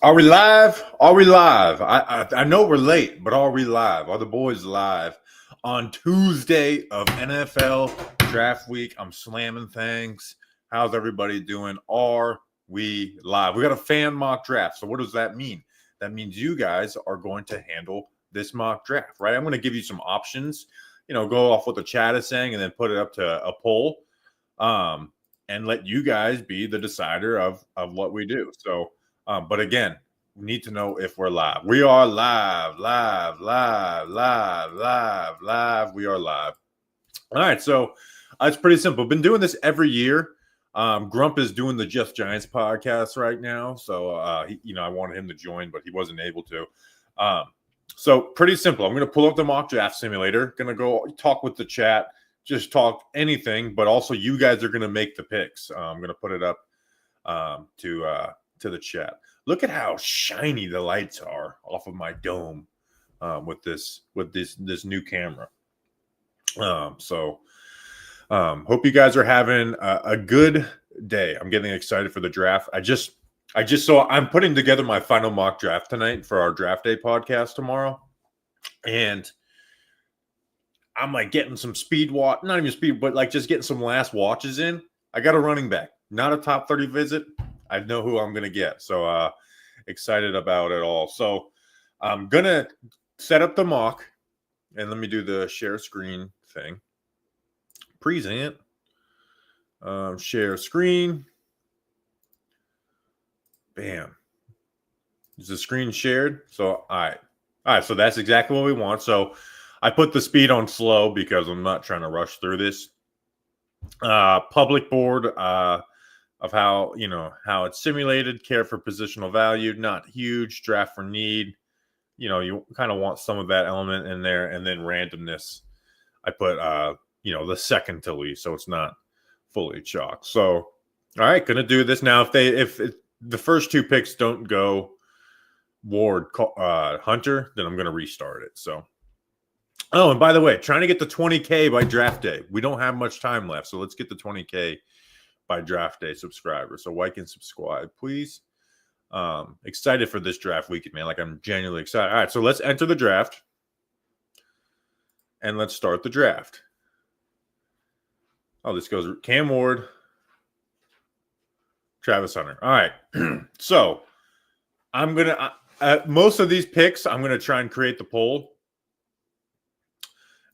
Are we live? Are we live? I know we're late, but are we live? Are the boys live on Tuesday of NFL Draft Week? I'm slamming things. How's everybody doing? Are we live? We got a fan mock draft. So what does that mean? That means you guys are going to handle this mock draft, right? I'm going to give you some options. Go off what the chat is saying and then put it up to a poll, and let you guys be the decider of what we do. So. But again, we need to know if we're live. We are live. We are live. All right, so it's pretty simple. Been doing this every year. Grump is doing the Just Giants podcast right now, so I wanted him to join, but he wasn't able to. So pretty simple. I'm going to pull up the mock draft simulator. Going to go talk with the chat. Just talk anything, but also you guys are going to make the picks. I'm going to put it up to the chat. Look at how shiny the lights are off of my dome with this new camera. Hope you guys are having a good day. I'm getting excited for the draft. I just saw I'm putting together my final mock draft tonight for our draft day podcast tomorrow, and I'm like getting some not even speed, but like just getting some last watches in. I got a running back, not a top 30 visit. I know who I'm going to get. So excited about it all. So I'm going to set up the mock. And let me do the share screen thing. Present. Share screen. Bam. Is the screen shared? So, all right. So that's exactly what we want. So I put the speed on slow because I'm not trying to rush through this. Public board. Of how it's simulated, care for positional value, not huge, draft for need. You kind of want some of that element in there, and then randomness. I put the second to least, so it's not fully chalk. So, all right, gonna do this now. If the first two picks don't go Ward Hunter, then I'm gonna restart it. So, and by the way, trying to get the 20K by draft day. We don't have much time left, so let's get the 20K. By draft day subscribers. So like and subscribe, please. Excited for this draft weekend, man. Like I'm genuinely excited. All right, so let's enter the draft. And let's start the draft. Oh, this goes Cam Ward, Travis Hunter. All right. So I'm going to, most of these picks, I'm going to try and create the poll.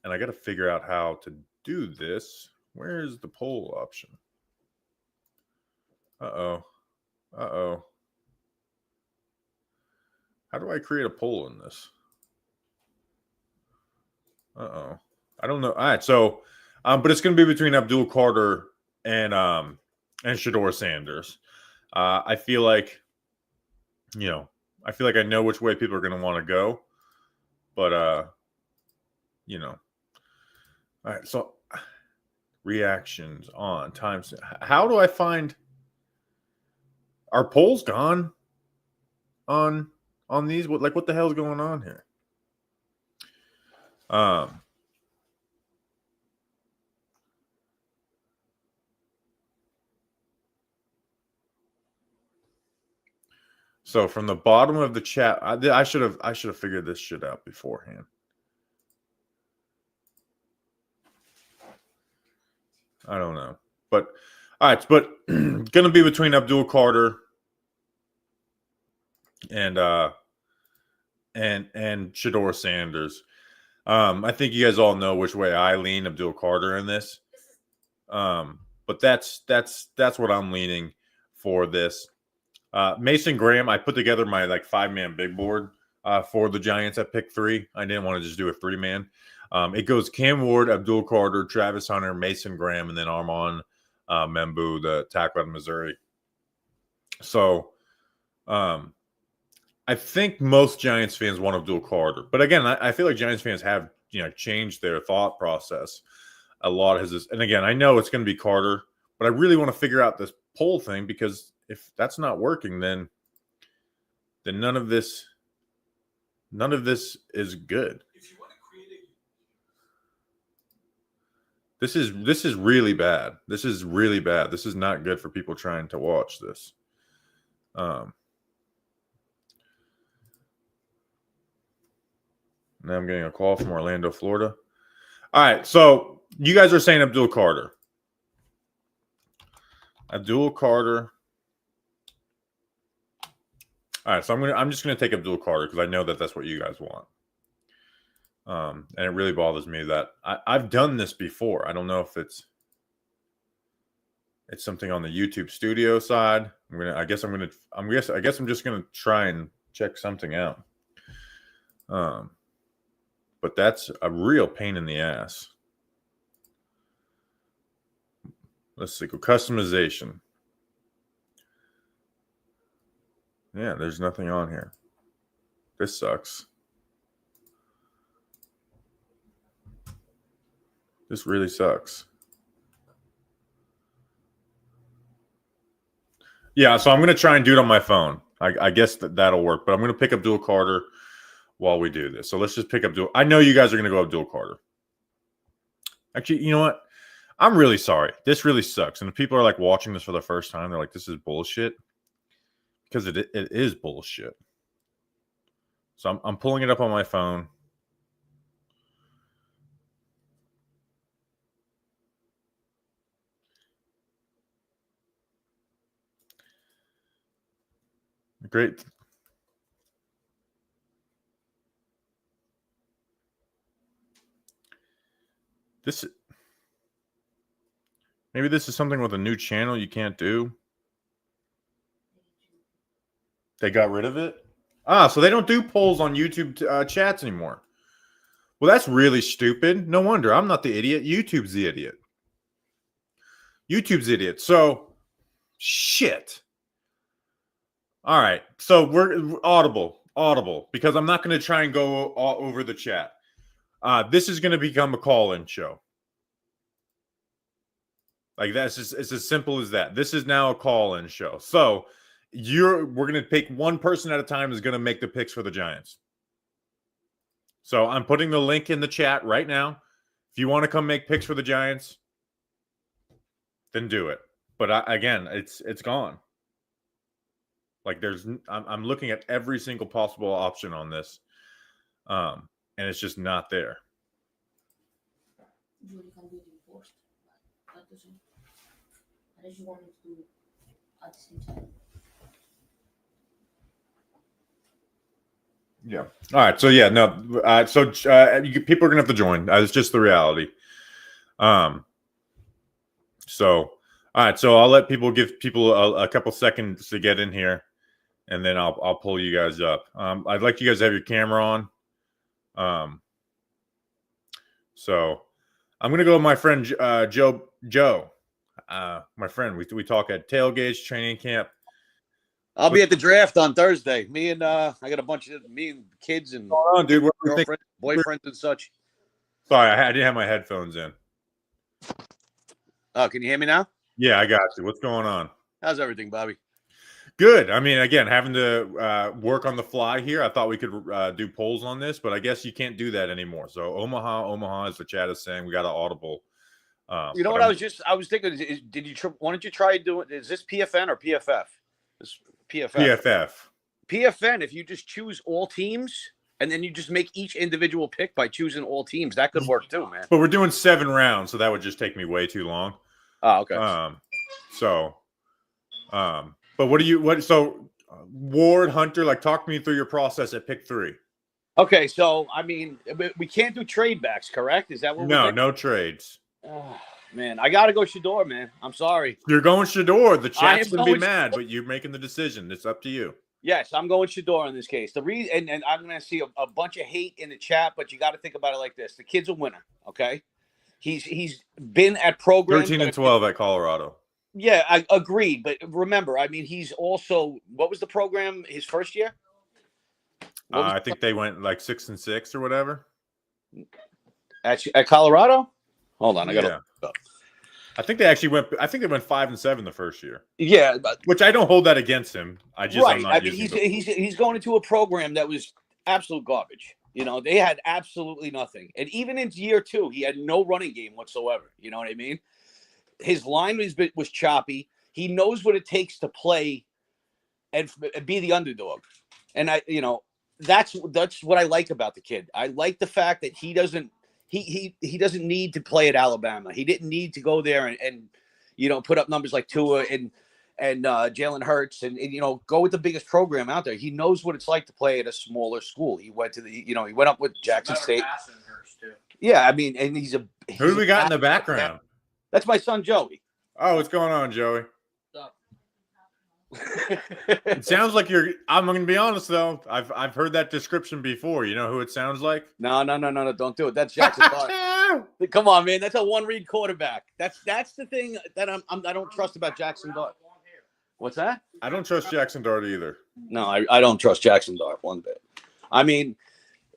And I got to figure out how to do this. Where's the poll option? Uh-oh. How do I create a poll in this? I don't know. All right, so but it's going to be between Abdul Carter and Shedeur Sanders. I feel like I know which way people are going to want to go, but all right, so reactions on times. How do I find? Are polls gone on these? What the hell is going on here? So from the bottom of the chat, I should have figured this shit out beforehand. I don't know, but. All right, but going to be between Abdul Carter and Shedeur Sanders. I think you guys all know which way I lean Abdul Carter in this. But that's what I'm leaning for this. Mason Graham, I put together my 5-man big board for the Giants at pick 3. I didn't want to just do a 3-man. It goes Cam Ward, Abdul Carter, Travis Hunter, Mason Graham, and then Armon Membu, the tackle out of Missouri. So I think most Giants fans want Abdul Carter. But again, I feel like Giants fans have changed their thought process. A lot has this. And again, I know it's going to be Carter, but I really want to figure out this poll thing, because if that's not working, then none of this is good. If you want to create This is really bad. This is really bad. This is not good for people trying to watch this. Now I'm getting a call from Orlando, Florida. All right, so you guys are saying Abdul Carter. Abdul Carter. All right, so I'm just gonna take Abdul Carter because I know that that's what you guys want. And it really bothers me that I've done this before. I don't know if it's something on the YouTube studio side. I guess I'm just gonna try and check something out. But that's a real pain in the ass. Let's see, go customization. Yeah, there's nothing on here. This sucks. This really sucks. Yeah, so I'm going to try and do it on my phone. I guess that'll work, but I'm going to pick up Abdul Carter while we do this. So let's just pick up I know you guys are going to go Abdul Carter. Actually, you know what? I'm really sorry. This really sucks. And if people are like watching this for the first time, they're like, this is bullshit. Because it is bullshit. So I'm pulling it up on my phone. Great. Maybe this is something with a new channel you can't do. They got rid of it? So they don't do polls on YouTube chats anymore. Well, that's really stupid. No wonder. I'm not the idiot. YouTube's the idiot. So, shit. All right. So we're audible, because I'm not going to try and go all over the chat. This is going to become a call-in show. Like it's as simple as that. This is now a call-in show. So we're going to pick one person at a time is going to make the picks for the Giants. So I'm putting the link in the chat right now. If you want to come make picks for the Giants, then do it. But again, it's gone. Like I'm looking at every single possible option on this, and it's just not there. Yeah. All right. So yeah, no. People are gonna have to join. It's just the reality. So all right. So I'll give people a couple seconds to get in here, and then I'll pull you guys up. I'd like you guys to have your camera on. So I'm gonna go with my friend Joe. My friend. We talk at tailgates, training camp. I'll be at the draft on Thursday. I got a bunch of kids and dude, girlfriends, boyfriends, and such. Sorry, I didn't have my headphones in. Oh, can you hear me now? Yeah, I got you. What's going on? How's everything, Bobby? Good. I mean, again, having to work on the fly here. I thought we could do polls on this, but I guess you can't do that anymore. So Omaha, as the chat is saying, we got an audible. You know what? I was thinking. Why don't you try doing? Is this PFN or PFF? This PFF. PFN. If you just choose all teams and then you just make each individual pick by choosing all teams, that could work too, man. But we're doing 7 rounds, so that would just take me way too long. Oh, okay. But so Ward, Hunter, like talk me through your process at pick 3. Okay, so I mean, we can't do trade backs, correct? Is that what? No trades. Oh, man, I gotta go Shador, man. I'm sorry. You're going Shador. The chat's gonna be mad, but you're making the decision. It's up to you. Yes, I'm going Shador in this case. The reason, and I'm gonna see a bunch of hate in the chat, but you got to think about it like this: the kid's a winner. Okay, he's been at programs 13-12 at Colorado. Yeah, I agreed. But remember, I mean, he's also what was the program his first year? I think they went like 6-6 or whatever. At Colorado. Hold on, I gotta. Yeah. I think they actually went. I think they went 5-7 the first year. Yeah, which I don't hold that against him. I'm not he's going into a program that was absolute garbage. You know, they had absolutely nothing, and even in year 2, he had no running game whatsoever. You know what I mean? His line was choppy. He knows what it takes to play and be the underdog. And that's what I like about the kid. I like the fact that he doesn't need to play at Alabama. He didn't need to go there and put up numbers like Tua and Jalen Hurts and go with the biggest program out there. He knows what it's like to play at a smaller school. He went to he went up with Jackson State. Yeah, I mean, and who do we got in the background? That's my son Joey. Oh, what's going on, Joey? It sounds like I'm going to be honest though. I've heard that description before. You know who it sounds like? No, don't do it. That's Jackson Dart. Come on, man. That's a one-read quarterback. That's the thing that I don't trust about Jackson Dart. What's that? I don't trust Jackson Dart either. No, I don't trust Jackson Dart one bit. I mean,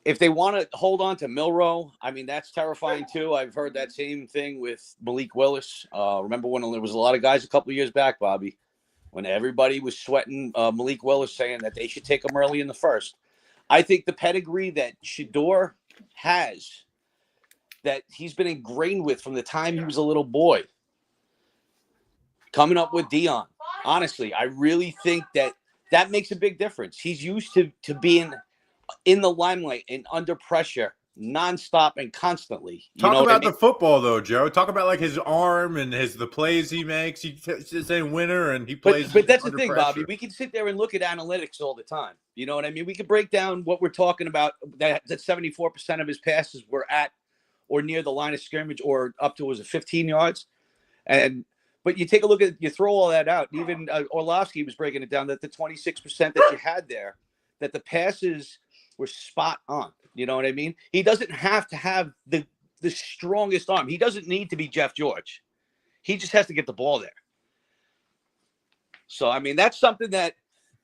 if they want to hold on to Milroe, I mean, that's terrifying too. I've heard that same thing with Malik Willis. Remember when there was a lot of guys a couple of years back, Bobby, when everybody was sweating Malik Willis saying that they should take him early in the first. I think the pedigree that Shedeur has, that he's been ingrained with from the time he was a little boy, coming up with Dion. Honestly, I really think that makes a big difference. He's used to being in the limelight and under pressure nonstop and constantly. Talk about the football though, Joe. Talk about like his arm and the plays he makes. He's saying winner and he plays. But that's the thing, pressure. Bobby. We can sit there and look at analytics all the time. You know what I mean? We could break down what we're talking about. That 74% of his passes were at or near the line of scrimmage or up to 15 yards. But you take a look you throw all that out. Even Orlovsky was breaking it down that the 26% that you had there, that the passes were spot on. You know what I mean? He doesn't have to have the strongest arm. He doesn't need to be Jeff George. He just has to get the ball there. So, I mean, that's something that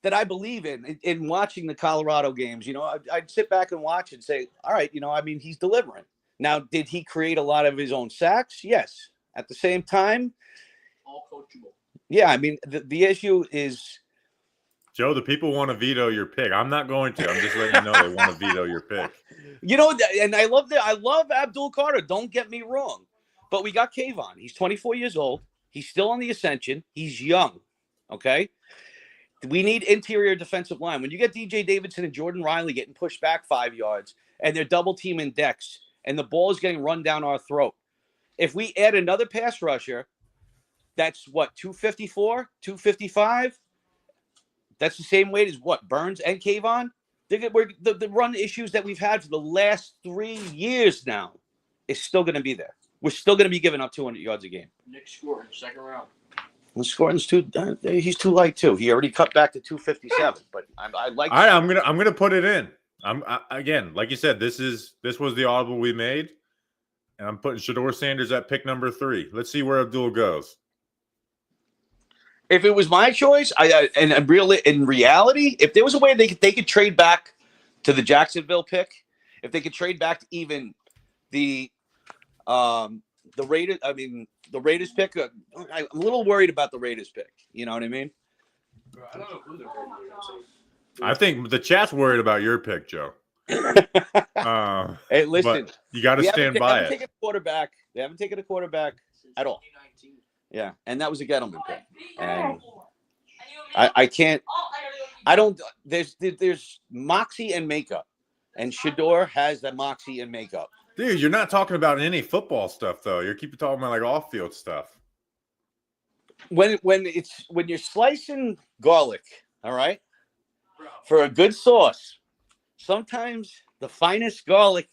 I believe in watching the Colorado games. I'd sit back and watch and say, all right, I mean, he's delivering. Now, did he create a lot of his own sacks? Yes. At the same time, all coachable. Yeah, I mean, the issue is, Joe, the people want to veto your pick. I'm not going to. I'm just letting you know they want to veto your pick. And I love that. I love Abdul Carter. Don't get me wrong. But we got Kayvon. He's 24 years old. He's still on the ascension. He's young. Okay? We need interior defensive line. When you get DJ Davidson and Jordan Riley getting pushed back 5 yards and they're double teaming Dex and the ball is getting run down our throat, if we add another pass rusher, that's what, 254, 255? That's the same weight as what, Burns and Kayvon? The run issues that we've had for the last 3 years now is still going to be there. We're still going to be giving up 200 yards a game. Nick scored second round. He's too light too. He already cut back to 257. But I like. All right, I'm gonna put it in. Again, like you said, this was the audible we made, and I'm putting Shedeur Sanders at pick number 3. Let's see where Abdul goes. If it was my choice, in reality, if there was a way they could trade back to the Jacksonville pick, if they could trade back to even the Raiders, the Raiders pick, I'm a little worried about the Raiders pick. You know what I mean? I don't know who they're going to. I think the chat's worried about your pick, Joe. Hey, listen, you got to stand by it. They haven't taken a quarterback at all. Yeah, and that was a Gettleman pick. And I can't. I don't. There's moxie and makeup, and Shedeur has that moxie and makeup. Dude, you're not talking about any football stuff though. You keep talking about like off-field stuff. When you're slicing garlic, all right, for a good sauce, sometimes the finest garlic.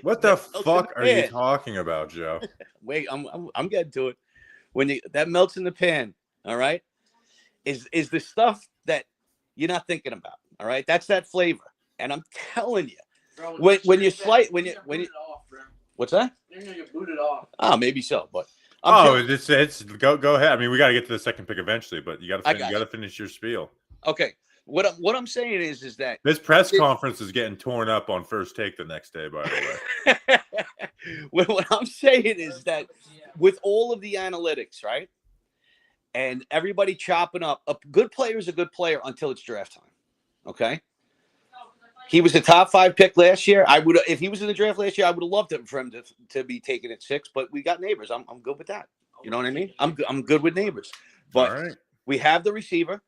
What the fuck are you talking about, Joe? Wait, I'm getting to it. When that melts in the pan, all right, is the stuff that you're not thinking about, all right? That's that flavor, and I'm telling you, bro, when you slice, when you what's that? You're gonna get booted off. Oh, maybe so, but it's go ahead. I mean, we got to get to the second pick eventually, but you got to finish your spiel. Okay, what I'm saying is that this press conference is getting torn up on First Take the next day. By the way, what I'm saying is that with all of the analytics, right, and everybody chopping up, a good player is a good player until it's draft time. Okay, he was a top 5 pick last year. If he was in the draft last year, I would have loved it for him to be taken at 6. But we got Neighbors. I'm good with that. You know what I mean? I'm good with Neighbors. But we have the receiver.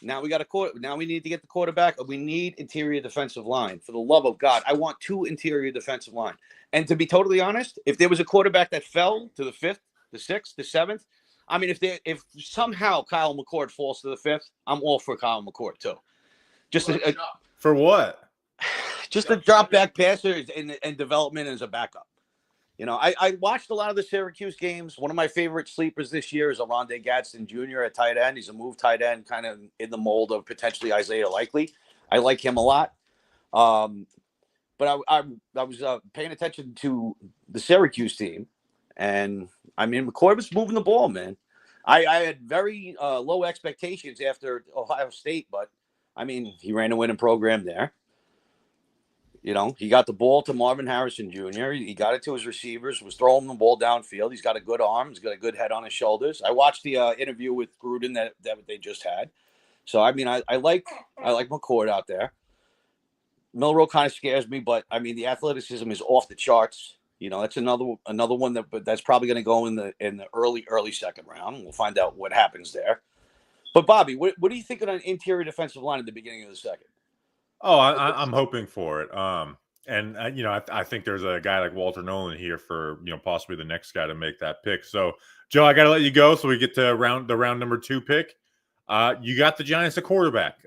Now we got Now we need to get the quarterback. We need interior defensive line. For the love of God, I want 2 interior defensive line. And to be totally honest, if there was a quarterback that fell to the 5th, the 6th, the 7th, I mean, if somehow Kyle McCord falls to the 5th, I'm all for Kyle McCord too. Just for what? Just a drop back passer and development as a backup. You know, I watched a lot of the Syracuse games. One of my favorite sleepers this year is Alonde Gadsden Jr. at tight end. He's a move tight end, kind of in the mold of potentially Isaiah Likely. I like him a lot. But I was paying attention to the Syracuse team, and I mean, McCord was moving the ball, man. I had very low expectations after Ohio State, but I mean, he ran a winning program there. You know, he got the ball to Marvin Harrison Jr. He got it to his receivers, was throwing the ball downfield. He's got a good arm. He's got a good head on his shoulders. I watched the interview with Gruden that they just had. So, I mean, I like McCord out there. Milroe kind of scares me, but, I mean, the athleticism is off the charts. You know, that's another one that's probably going to go in the early second round. We'll find out what happens there. But, Bobby, what do you think of an interior defensive line at the beginning of the second? Oh, I'm hoping for it. And you know, I think there's a guy like Walter Nolan here for, you know, possibly the next guy to make that pick. So, Joe, I got to let you go so we get to round number 2 pick. You got the Giants at quarterback.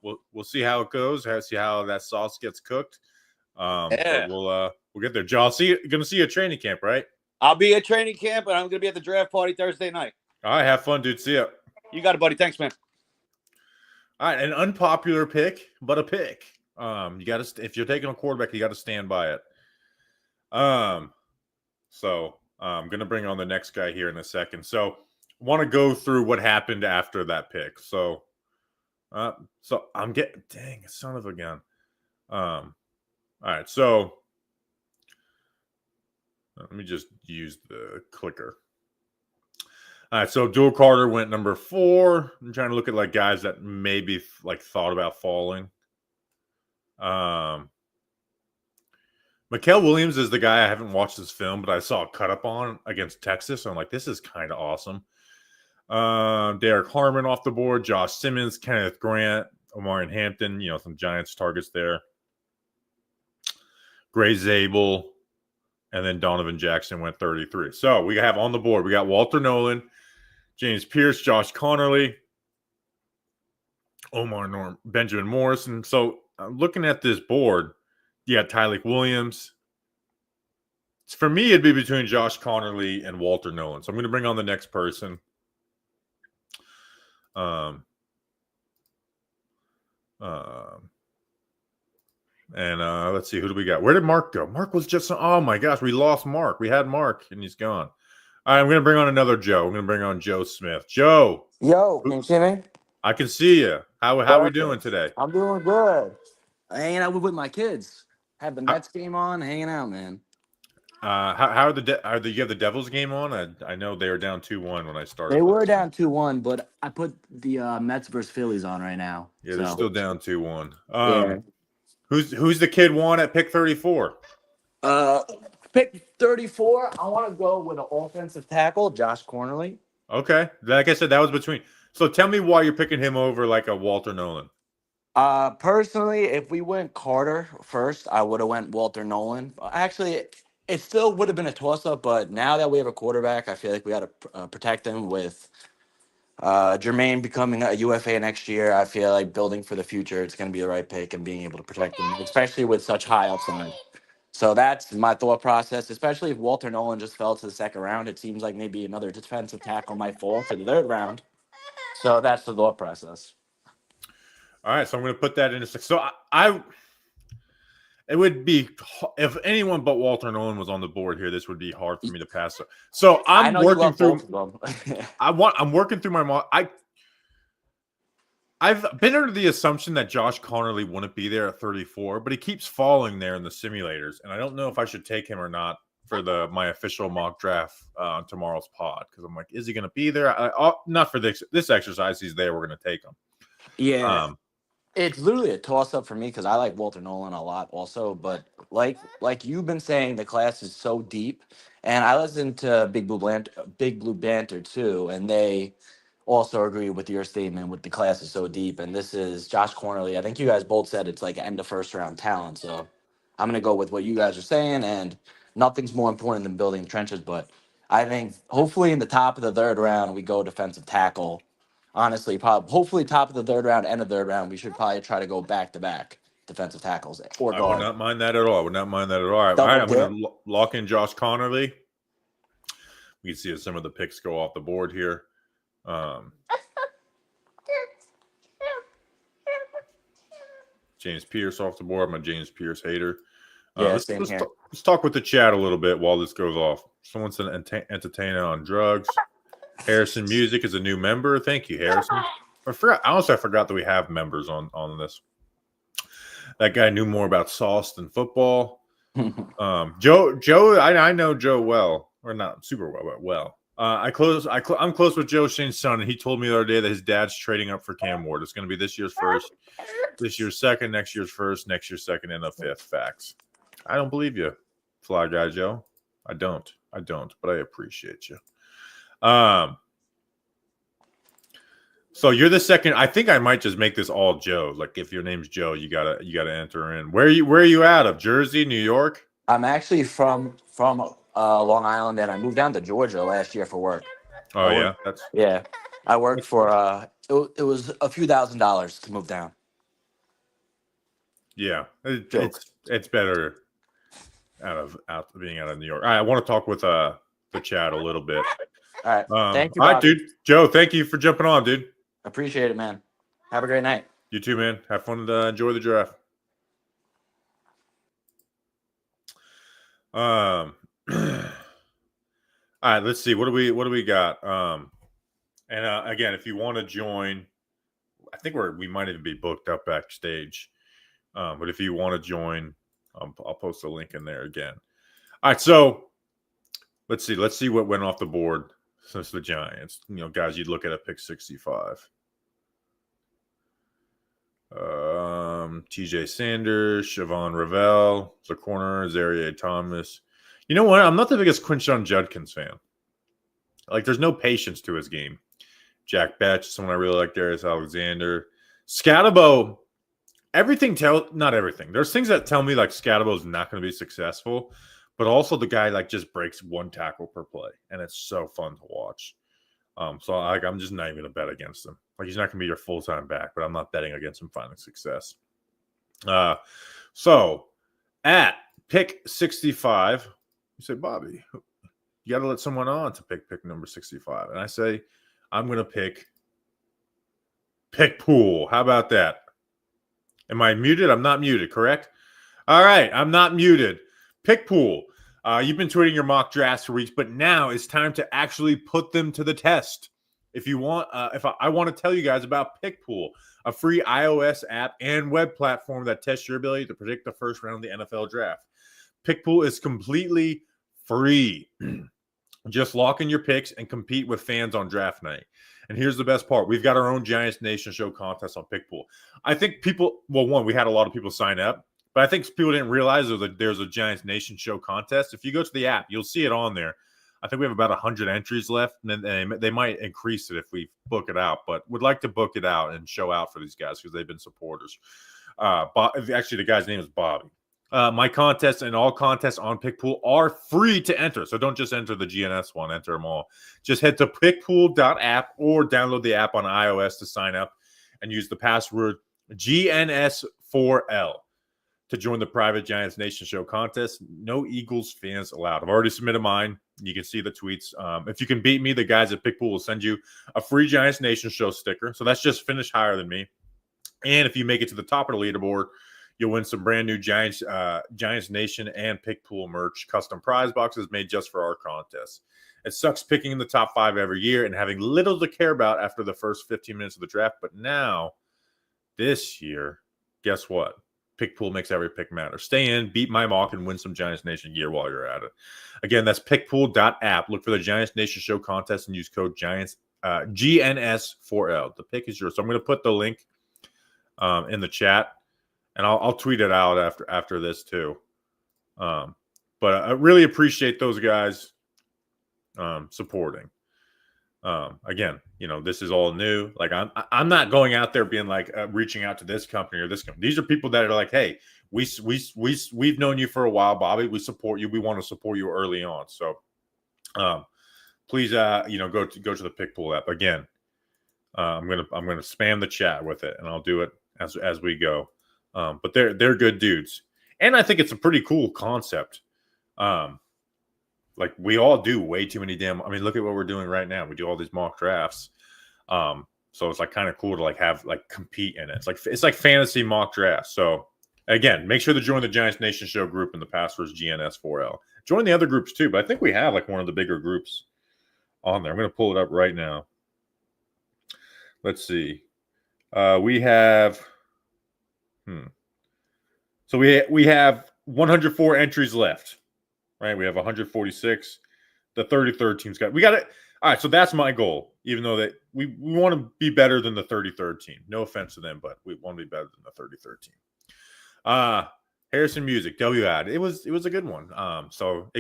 We'll see how it goes. See how that sauce gets cooked. Yeah. But we'll get there. Joe, gonna see you at training camp, right? I'll be at training camp, and I'm gonna be at the draft party Thursday night. All right, have fun, dude. See ya. You got it, buddy. Thanks, man. All right, an unpopular pick, but a pick. You got to if you're taking a quarterback, you got to stand by it. So I'm gonna bring on the next guy here in a second. So want to go through what happened after that pick. So I'm getting son of a gun. All right, so let me just use the clicker. All right, so Dual Carter went number 4. I'm trying to look at like guys that maybe like thought about falling. Mikael Williams is the guy I haven't watched this film, but I saw a cut up on against Texas. So I'm like, this is kind of awesome. Derek Harmon off the board, Josh Simmons, Kenneth Grant, Omarion Hampton, you know, some Giants targets there. Gray Zabel, and then Donovan Jackson went 33. So we have on the board, we got Walter Nolan, James Pierce, Josh Connerly, Omar Norm, Benjamin Morrison. So looking at this board, you got Tyleik Williams. For me, it'd be between Josh Connerly and Walter Nolan. So I'm going to bring on the next person. Let's see, who do we got? Where did Mark go? Mark was just, oh my gosh, we lost Mark. We had Mark and he's gone. All right, I'm going to bring on another Joe. I'm going to bring on Joe Smith. Joe. Yo, can you see me? I can see you. How are we doing today? I'm doing good. Hanging out with my kids. Have the Mets game on, hanging out, man. How are you have the Devils game on? I know they were down 2-1 when I started. They were down 2-1, but I put the Mets versus Phillies on right now. Yeah, they're still down 2-1. Yeah. Who's the kid won at pick 34? Pick 34. I want to go with an offensive tackle, Josh Connerly. Okay, like I said, that was between. So tell me why you're picking him over like a Walter Nolan. Personally, if we went Carter first, I would have went Walter Nolan. Actually, it still would have been a toss-up, but now that we have a quarterback, I feel like we got to protect him with Jermaine becoming a UFA next year. I feel like building for the future, it's going to be the right pick and being able to protect him, especially with such high upside. So that's my thought process, especially if Walter Nolan just fell to the second round. It seems like maybe another defensive tackle might fall to the third round. So that's the thought process. All right, so I'm going to put that in a sec. So it would be, if anyone but Walter Nolan was on the board here, this would be hard for me to pass. So I'm working through. I'm working through my. I've been under the assumption that Josh Connerly wouldn't be there at 34, but he keeps falling there in the simulators, and I don't know if I should take him or not for my official mock draft on tomorrow's pod, because I'm like, is he going to be there? Not for this exercise. He's there. We're going to take him. Yeah. It's literally a toss-up for me because I like Walter Nolan a lot also. But like you've been saying, the class is so deep. And I listened to Big Blue Banter too. And also agree with your statement with the class is so deep. And this is Josh Cornerly. I think you guys both said it's like end of first round talent. So I'm going to go with what you guys are saying. And nothing's more important than building trenches. But I think hopefully in the top of the third round, we go defensive tackle. Honestly, probably hopefully top of the third round, end of third round, we should probably try to go back to back defensive tackles or I would guard. not mind that at all. I would not mind that at all. All right, Double I'm dip. going to lock in Josh Connerly. We can see some of the picks go off the board here. James Pierce off the board. I'm a James Pierce hater. Yeah, let's same here. let's talk with the chat a little bit while this goes off. Someone's an entertainer on drugs. Harrison Music is a new member. Thank you, Harrison. I forgot that we have members on this. That guy knew more about sauce than football. Joe, I know Joe well, or not super well, but well. I'm close with Joe Shane's son, and he told me the other day that his dad's trading up for Cam Ward. It's going to be this year's first, this year's second, next year's first, next year's second, and a fifth. Facts. I don't believe you, Fly Guy Joe. I don't, but I appreciate you. So you're the second. I think I might just make this all Joe. Like if your name's Joe, you gotta enter in. Where are you out of? Jersey, New York? I'm actually from Long Island, and I moved down to Georgia last year for work. Oh yeah, I worked for it was a few $1,000s to move down. Yeah, it's better out being out of New York. All right, I want to talk with the chat a little bit. All right, thank you. All right, dude. Joe, thank you for jumping on, dude. Appreciate it, man. Have a great night. You too, man. Have fun and enjoy the draft. All right, let's see. What do we got? Again, if you want to join, I think we might even be booked up backstage. But if you want to join, I'll post a link in there again. All right, so let's see what went off the board since the Giants. Guys, you'd look at a pick 65. TJ Sanders, Siobhan Ravel, the corner, Zaire Thomas. You know what? I'm not the biggest Quinshon Judkins fan. Like, there's no patience to his game. Jack Betch, someone I really like. Darius Alexander. Scatabo, not everything. There's things that tell me, like, Scatabo is not going to be successful, but also the guy, like, just breaks one tackle per play, and it's so fun to watch. So I'm just not even going to bet against him. Like, he's not going to be your full-time back, but I'm not betting against him finding success. So at pick 65, you say, Bobby, you got to let someone on to pick number 65. And I say, I'm going to pick Pickpool. How about that? Am I muted? I'm not muted, correct? All right, I'm not muted. Pickpool. You've been tweeting your mock drafts for weeks, but now it's time to actually put them to the test. If you want, I want to tell you guys about Pickpool, a free iOS app and web platform that tests your ability to predict the first round of the NFL draft. Pickpool is completely free. Just lock in your picks and compete with fans on draft night. And here's the best part. We've got our own Giants Nation Show contest on Pickpool. I think we had a lot of people sign up, but I think people didn't realize there's a Giants Nation Show contest. If you go to the app, you'll see it on there. I think we have about 100 entries left, and then they might increase it if we book it out, but would like to book it out and show out for these guys because they've been supporters. Actually, the guy's name is Bobby. My contests and all contests on Pickpool are free to enter, so don't just enter the GNS one, enter them all. Just head to pickpool.app or download the app on iOS to sign up and use the password GNS4L to join the private Giants Nation Show contest. No Eagles fans allowed. I've already submitted mine. You can see the tweets. If you can beat me, the guys at Pickpool will send you a free Giants Nation Show sticker. So that's just finish higher than me. And if you make it to the top of the leaderboard, you'll win some brand new Giants Nation and Pickpool merch, custom prize boxes made just for our contest. It sucks picking in the top 5 every year and having little to care about after the first 15 minutes of the draft. But now, this year, guess what? Pickpool makes every pick matter. Stay in, beat my mock, and win some Giants Nation gear while you're at it. Again, that's pickpool.app. Look for the Giants Nation Show contest and use code GNS4L. The pick is yours. So I'm going to put the link in the chat, and I'll tweet it out after this too. But I really appreciate those guys supporting. Again, this is all new. Like I'm not going out there being like reaching out to this company or this company. These are people that are like, hey, we've known you for a while, Bobby. We support you. We want to support you early on. So, please, go to the Pickpool app again. I'm gonna spam the chat with it, and I'll do it as we go. But they're good dudes, and I think it's a pretty cool concept. Like we all do way too many look at what we're doing right now. We do all these mock drafts. So it's like kind of cool to like have like compete in it. It's like fantasy mock drafts. So again, make sure to join the Giants Nation Show group, and the password is GNS4L. Join the other groups too, but I think we have like one of the bigger groups on there. I'm going to pull it up right now. Let's see. We have So we have 104 entries left. Right? We have 146. The 33rd team's we got it. All right, so that's my goal. Even though that we want to be better than the 33rd team. No offense to them, but we want to be better than the 33rd team. Harrison Music, W ad. It was a good one. So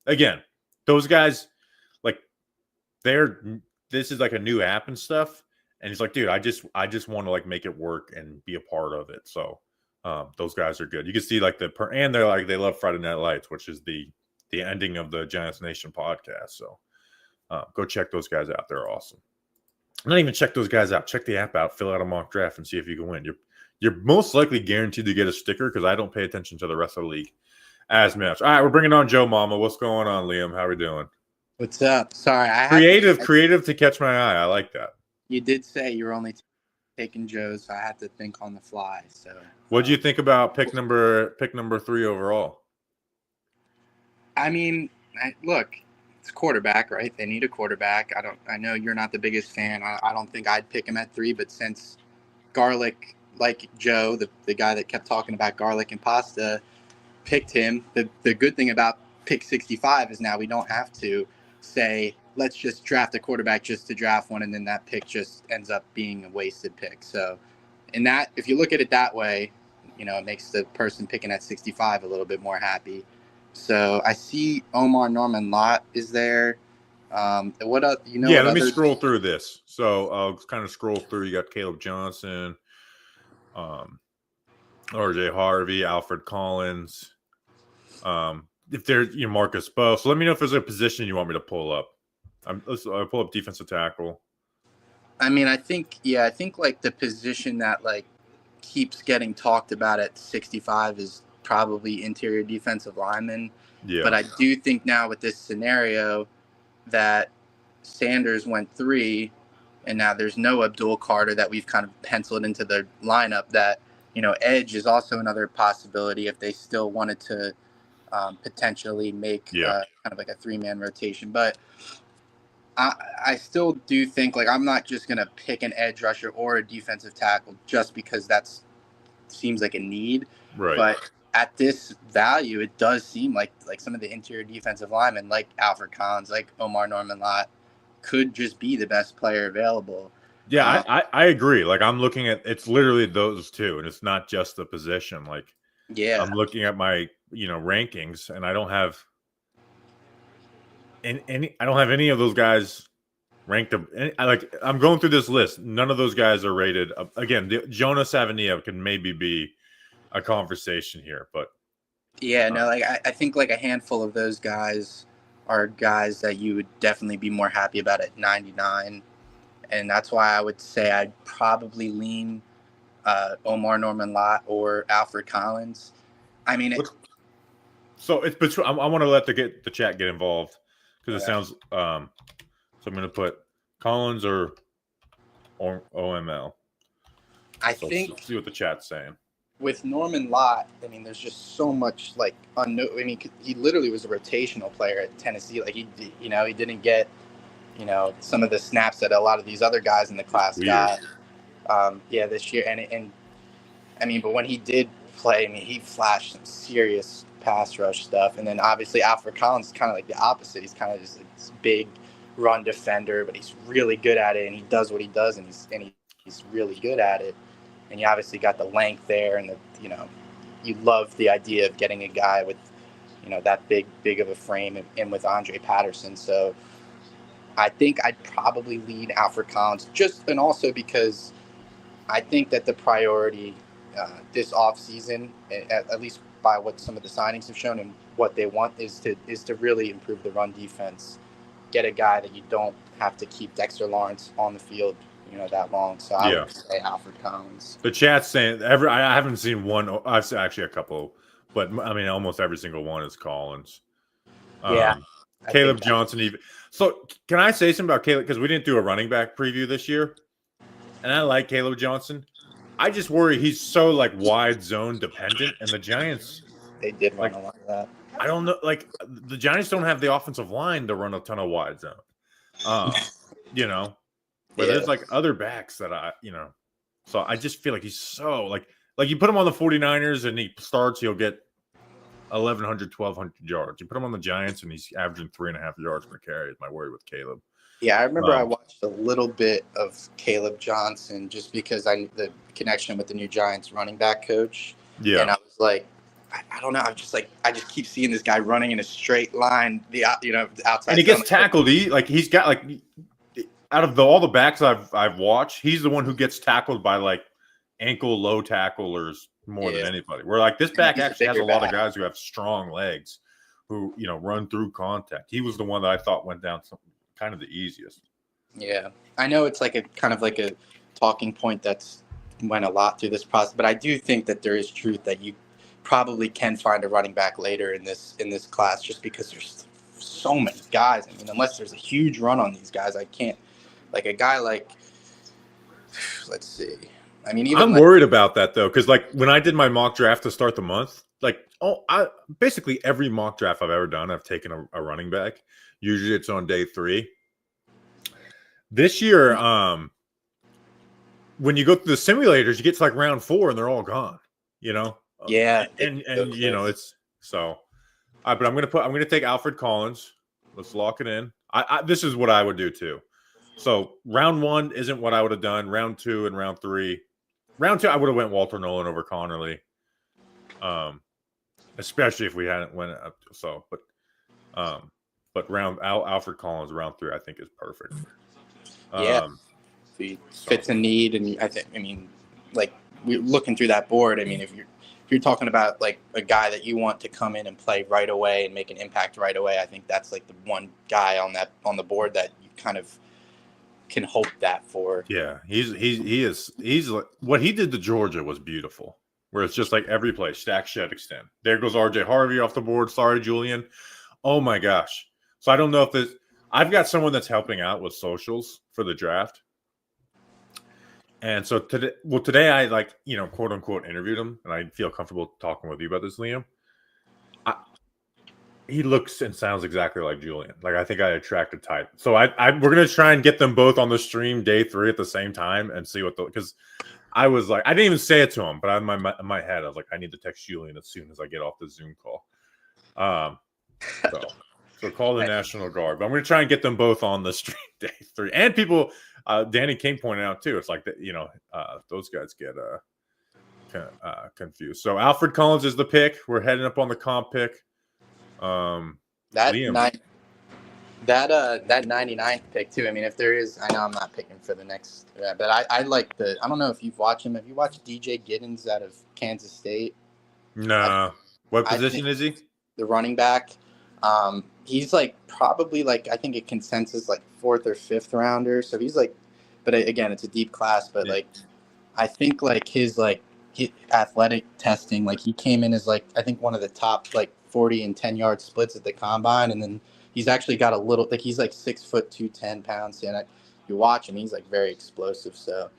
again, those guys, like this is like a new app and stuff. And he's like, dude, I just want to like make it work and be a part of it. So those guys are good. You can see like and they're like, they love Friday Night Lights, which is the ending of the Giants Nation podcast. So go check those guys out. They're awesome. Not even check those guys out. Check the app out, fill out a mock draft, and see if you can win. You're most likely guaranteed to get a sticker because I don't pay attention to the rest of the league as much. All right, we're bringing on Joe Mama. What's going on, Liam? How are we doing? What's up? Sorry, creative to catch my eye. I like that. You did say you were only taking Joe's, so I had to think on the fly. So, what do you think about pick number 3 overall? I mean, look, it's quarterback, right? They need a quarterback. I know you're not the biggest fan. I don't think I'd pick him at 3, but since Garlic, like Joe, the guy that kept talking about garlic and pasta, picked him, the good thing about pick 65 is now we don't have to say, let's just draft a quarterback just to draft one, and then that pick just ends up being a wasted pick. So if you look at it that way, it makes the person picking at 65 a little bit more happy. So I see Omar Norman Lott is there. What up? Let me scroll through this. So I'll kind of scroll through. You got Caleb Johnson, RJ Harvey, Alfred Collins. If there's Marcus Bowe. So let me know if there's a position you want me to pull up. I'll pull up defensive tackle. I mean, I think like the position that like keeps getting talked about at 65 is probably interior defensive lineman. Yeah. But I do think now with this scenario that Sanders went 3, and now there's no Abdul Carter that we've kind of penciled into the lineup, that, edge is also another possibility if they still wanted to potentially make kind of like a 3-man rotation. But I still do think, like, I'm not just going to pick an edge rusher or a defensive tackle just because seems like a need. Right. But at this value, it does seem like some of the interior defensive linemen, like Alfred Collins, like Omar Norman Lott, could just be the best player available. Yeah, I agree. Like, I'm looking at, it's literally those two, and it's not just the position. Like, I'm looking at my, rankings, and I don't have any of those guys ranked. I'm going through this list. None of those guys are rated. Again, Jonah Savania can maybe be a conversation here, but I think like a handful of those guys are guys that you would definitely be more happy about at 99, and that's why I would say I'd probably lean Omar Norman Lott or Alfred Collins. I mean, so it's between. I want to let the chat get involved because it sounds. So I'm going to put Collins or OML. I think see what the chat's saying. With Norman Lott, I mean, there's just so much like unknown. I mean, he literally was a rotational player at Tennessee. Like he didn't get, some of the snaps that a lot of these other guys in the class got. This year, and I mean, but when he did play, I mean, he flashed some serious pass rush stuff. And then obviously Alfred Collins is kind of like the opposite. He's kind of just like this big run defender, but he's really good at it, and he does what he does, and he's really good at it. And you obviously got the length there, and you love the idea of getting a guy with, that big of a frame, and with Andre Patterson. So I think I'd probably lean Alfred Collins, and also because I think that the priority this offseason, at least by what some of the signings have shown and what they want, is to really improve the run defense. Get a guy that you don't have to keep Dexter Lawrence on the field, that long. So I would say Alfred Collins. The chat's saying I haven't seen one. I've seen actually a couple, but I mean almost every single one is Collins. Yeah, Caleb Johnson. Even so, can I say something about Caleb? Because we didn't do a running back preview this year, and I like Caleb Johnson. I just worry he's so like wide zone dependent, and the Giants they did run a lot of that. I don't know, like the Giants don't have the offensive line to run a ton of wide zone. Where there's like other backs that so I just feel like he's so like you put him on the 49ers and he starts, he'll get 1,100, 1,200 yards. You put him on the Giants and he's averaging 3.5 yards per carry. Is my worry with Caleb. Yeah, I remember I watched a little bit of Caleb Johnson just because the connection with the new Giants running back coach. Yeah, and I was like, I don't know. I'm just like, I just keep seeing this guy running in a straight line, the outside. And he gets tackled. He's got like out of all the backs I've watched, he's the one who gets tackled by like ankle low tacklers more than anybody. Where like this back actually has a lot of guys who have strong legs, who run through contact. He was the one that I thought went down kind of the easiest. Yeah, I know it's like a kind of like a talking point that's went a lot through this process, but I do think that there is truth that you probably can find a running back later in this class, just because there's so many guys. I mean, unless there's a huge run on these guys, I can't. Like a guy like, let's see. I mean, I'm worried about that though, because like when I did my mock draft to start the month, basically every mock draft I've ever done, I've taken a running back. Usually it's on day 3. This year, when you go through the simulators, you get to like round 4 and they're all gone. Yeah, and it's so. But I'm gonna take Alfred Collins. Let's lock it in. This is what I would do too. So round 1 isn't what I would have done. Round 2 and round 3. Round 2, I would have went Walter Nolan over Connerly. Especially if we hadn't went up. So, but Alfred Collins round 3, I think is perfect. He fits a need, and I mean, like we're looking through that board. I mean, if you're talking about like a guy that you want to come in and play right away and make an impact right away, I think that's like the one guy on the board that you kind of can hope that for. Yeah, he's like, what he did to Georgia was beautiful. Where it's just like every play, stack, shed, extend. There goes RJ Harvey off the board. Sorry, Julian. Oh my gosh. So I don't know if I've got someone that's helping out with socials for the draft. And so today I quote unquote interviewed him, and I feel comfortable talking with you about this, Liam. He looks and sounds exactly like Julian. Like I think I attract a type. So we're gonna try and get them both on the stream day 3 at the same time and see because I was like, I didn't even say it to him, but in my head I was like, I need to text Julian as soon as I get off the Zoom call. So call the National Guard. But I'm gonna try and get them both on the stream day 3. And people, Danny King pointed out too. It's like that, those guys get confused. So Alfred Collins is the pick. We're heading up on the comp pick. That 99th pick too. I mean, if there is, I know I'm not picking for the next, but I like I don't know if you've watched him. Have you watched DJ Giddens out of Kansas State? No. What position is he? The running back. He's like probably like I think a consensus like 4th or 5th rounder. So he's like, but again, it's a deep class. But like, I think like his athletic testing, like he came in as like I think one of the top like 40 and 10-yard splits at the combine, and then he's actually got a little like he's like 6 foot 210 pounds, and you watch him, he's like very explosive. So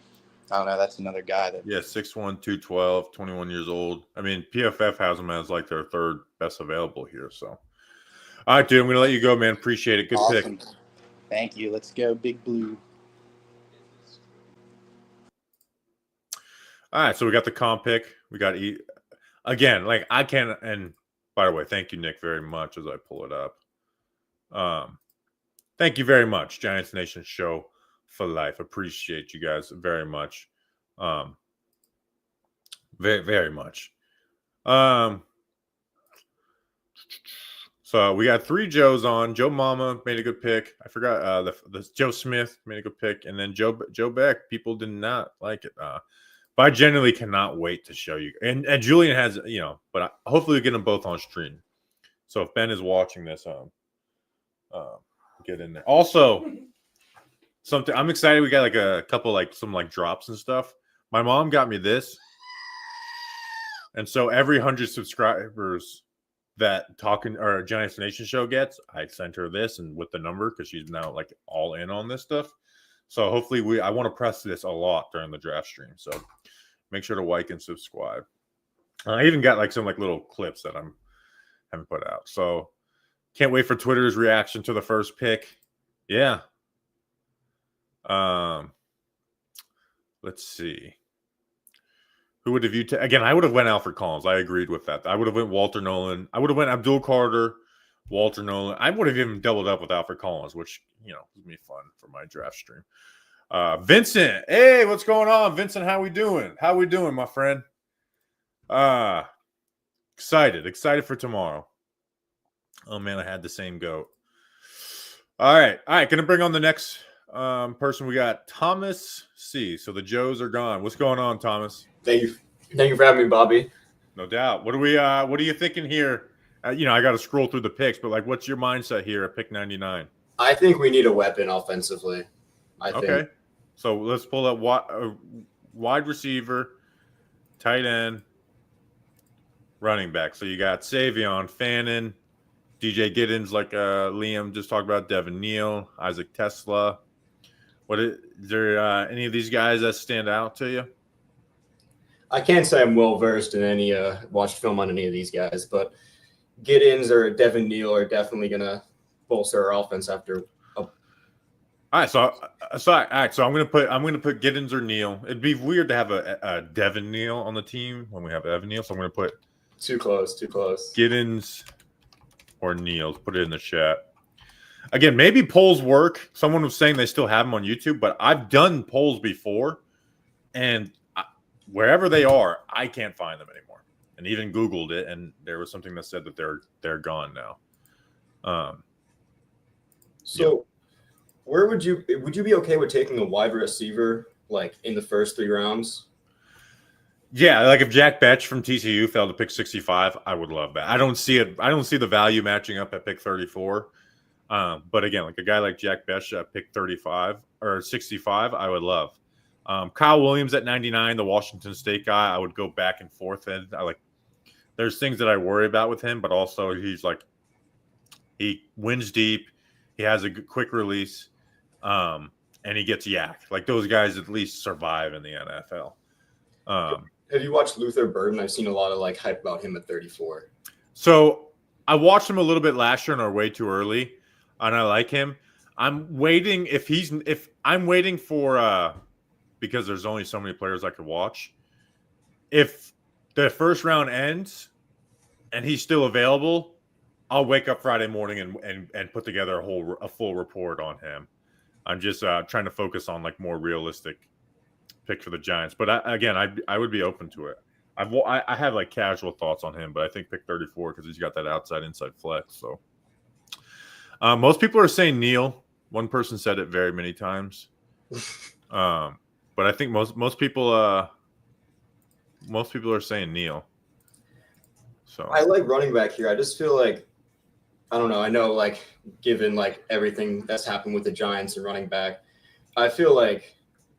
I don't know, that's another guy that 6'1", 212, 21 years old. I mean, PFF has him as like their 3rd best available here. So all right, dude, I'm gonna let you go, man. Appreciate it. Good awesome pick. Thank you. Let's go Big Blue. All right, so we got the comp pick. We got again, like I can. And by the way, thank you, Nick, very much as I pull it up. Thank you very much, Giants Nation Show for life. Appreciate you guys very much. Very, very much. So So we got 3 Joes on. Joe Mama made a good pick. I forgot the Joe Smith made a good pick, and then Joe Beck. People did not like it. But I genuinely cannot wait to show you. And Julian has, but hopefully we get them both on stream. So if Ben is watching this, get in there. Also, something I'm excited. We got like a couple some drops and stuff. My mom got me this, and so every 100 subscribers that Talking or Giants Nation show gets, I sent her this and with the number because she's now like all in on this stuff. So hopefully I want to press this a lot during the draft stream. So make sure to like and subscribe. I even got like some little clips that I haven't put out. So can't wait for Twitter's reaction to the first pick. Yeah. Let's see. Who would have you again? I would have went Alfred Collins. I agreed with that. I would have went Walter Nolan. I would have went Abdul Carter, Walter Nolan. I would have even doubled up with Alfred Collins, which would be fun for my draft stream. Vincent, hey, what's going on, Vincent? How we doing? How we doing, my friend? Excited for tomorrow. Oh man, I had the same goat. All right. Gonna bring on the next person. We got Thomas C. So the Joes are gone. What's going on, Thomas? Thank you for having me, Bobby. No doubt. What are you thinking here? I got to scroll through the picks, but what's your mindset here at pick 99? I think we need a weapon offensively. Okay. So let's pull up wide receiver, tight end, running back. So you got Savion, Fannin, DJ Giddens, like Liam just talked about, Devin Neal, Isaac Tesla. Is there any of these guys that stand out to you? I can't say I'm well versed in any watched film on any of these guys, but Giddens or Devin Neal are definitely gonna bolster our offense after. All right, so I'm gonna put Giddens or Neal. It'd be weird to have a Devin Neal on the team when we have Evan Neal, so I'm gonna put too close. Giddens or Neal. Put it in the chat. Again, maybe polls work. Someone was saying they still have them on YouTube, but I've done polls before, and wherever they are, I can't find them anymore. And even Googled it, and there was something that said that they're gone now. Where would you be okay with taking a wide receiver in the first 3 rounds? Yeah, if Jack Betch from TCU fell to pick 65, I would love that. I don't see it. I don't see the value matching up at pick 34. But again, a guy like Jack Betch at pick 35 or 65, I would love. Kyle Williams at 99, the Washington State guy, I would go back and forth. And there's things that I worry about with him, but also he wins deep. He has a quick release, and he gets yak. Those guys at least survive in the NFL. Have you watched Luther Burden? I've seen a lot of hype about him at 34. So I watched him a little bit last year and are way too early, and I like him. I'm waiting for because there's only so many players I could watch. If the first round ends and he's still available, I'll wake up Friday morning and put together a full report on him. I'm just trying to focus on more realistic pick for the Giants. But I would be open to it. I have casual thoughts on him, but I think pick 34 because he's got that outside-inside flex. So most people are saying Neal. One person said it very many times. But I think most people are saying Neal. So I like running back here. I just feel I don't know. I know given everything that's happened with the Giants and running back, I feel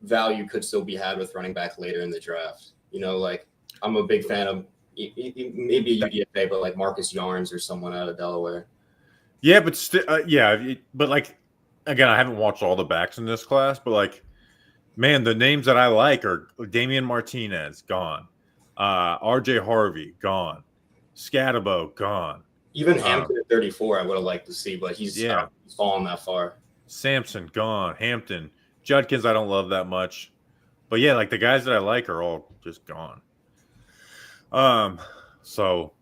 value could still be had with running back later in the draft. I'm a big fan of maybe a UDFA, but Marcus Yarns or someone out of Delaware. Yeah, but again, I haven't watched all the backs in this class, but man, the names that I like are Damian Martinez, gone. RJ Harvey, gone. Scatabo, gone. Even Hampton at 34, I would have liked to see, but he's fallen that far. Sampson, gone. Hampton. Judkins, I don't love that much. But yeah, the guys that I like are all just gone. So,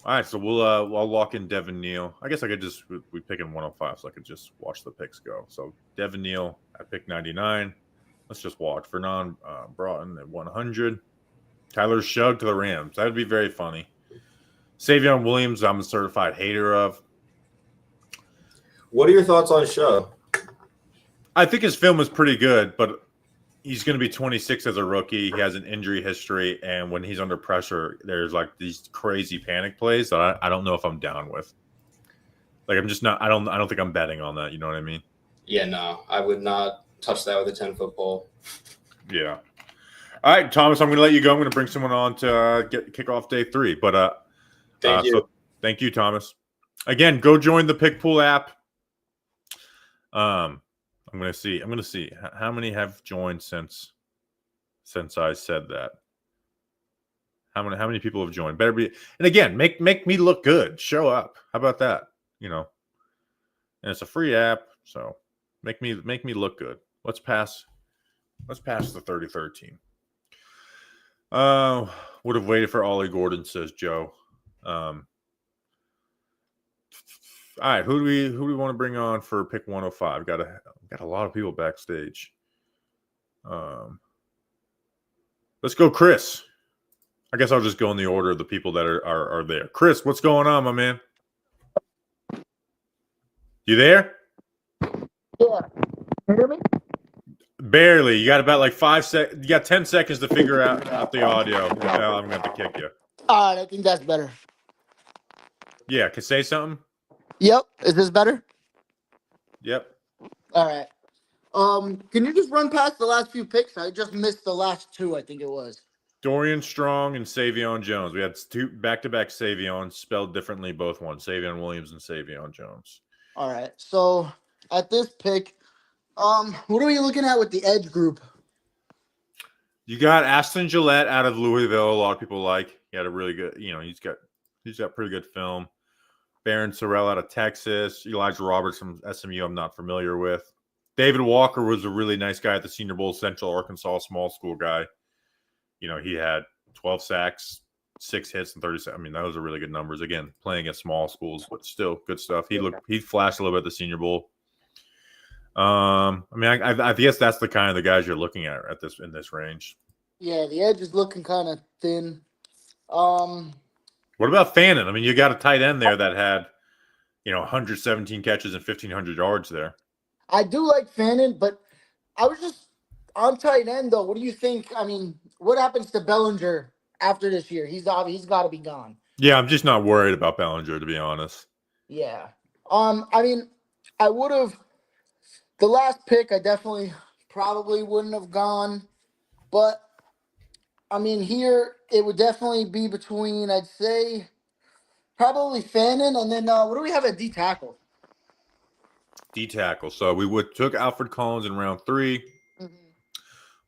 all right, so I'll lock in Devin Neal. I guess I could we pick in 105, so I could just watch the picks go. So Devin Neal at pick 99. Let's just watch. Vernon Broughton at 100. Tyler Shug to the Rams. That would be very funny. Savion Williams, I'm a certified hater of. What are your thoughts on Show? I think his film is pretty good, but he's going to be 26 as a rookie. He has an injury history, and when he's under pressure, there's like these crazy panic plays that I don't know if I'm down with. Like I'm just not. I don't think I'm betting on that. You know what I mean? Yeah, no, I would not touch that with a 10-foot pole. Yeah. All right, Thomas, I'm going to let you go. I'm going to bring someone on to kick off day 3. But Thank you. So thank you, Thomas. Again, go join the Pickpool app. I'm going to see. How many have joined since I said that. How many people have joined? Better be. And again, make me look good. Show up. How about that? You know. And it's a free app, so make me look good. Let's pass the 30-13. Would have waited for Ollie Gordon, says Joe. All right, who do we want to bring on for pick 105? Got a lot of people backstage. Let's go, Chris. I guess I'll just go in the order of the people that are there. Chris, what's going on, my man? You there? Yeah. You hear me? Barely. You got about like 5 seconds. You got 10 seconds to figure out the audio. Well, I'm going to have to kick you. All right, I think that's better. Yeah, can say something? Yep. Is this better? Yep. All right. Can you just run past the last few picks? I just missed the last 2, I think it was. Dorian Strong and Savion Jones. We had 2 back-to-back Savion, spelled differently, both ones. Savion Williams and Savion Jones. All right. So at this pick, what are we looking at with the edge group? You got Aston Gillette out of Louisville. A lot of people like. He had a really good, he's got pretty good film. Baron Sorrell out of Texas. Elijah Roberts from SMU I'm not familiar with. David Walker was a really nice guy at the Senior Bowl, Central Arkansas, small school guy. He had 12 sacks, 6 hits, and 30 sacks. I mean, those are really good numbers. Again, playing at small schools, but still good stuff. He flashed a little bit at the Senior Bowl. I guess that's the kind of the guys you're looking at in this range. Yeah, the edge is looking kind of thin. What about Fannin? I mean, you got a tight end there that had, 117 catches and 1,500 yards there. I do like Fannin, but I was just on tight end though. What do you think? I mean, what happens to Bellinger after this year? He's got to be gone. Yeah, I'm just not worried about Bellinger, to be honest. Yeah. I mean, I would have the last pick. I definitely probably wouldn't have gone, but I mean, here it would definitely be between, I'd say, probably Fannin, and then what do we have at D tackle? D tackle. So we took Alfred Collins in round 3. Mm-hmm.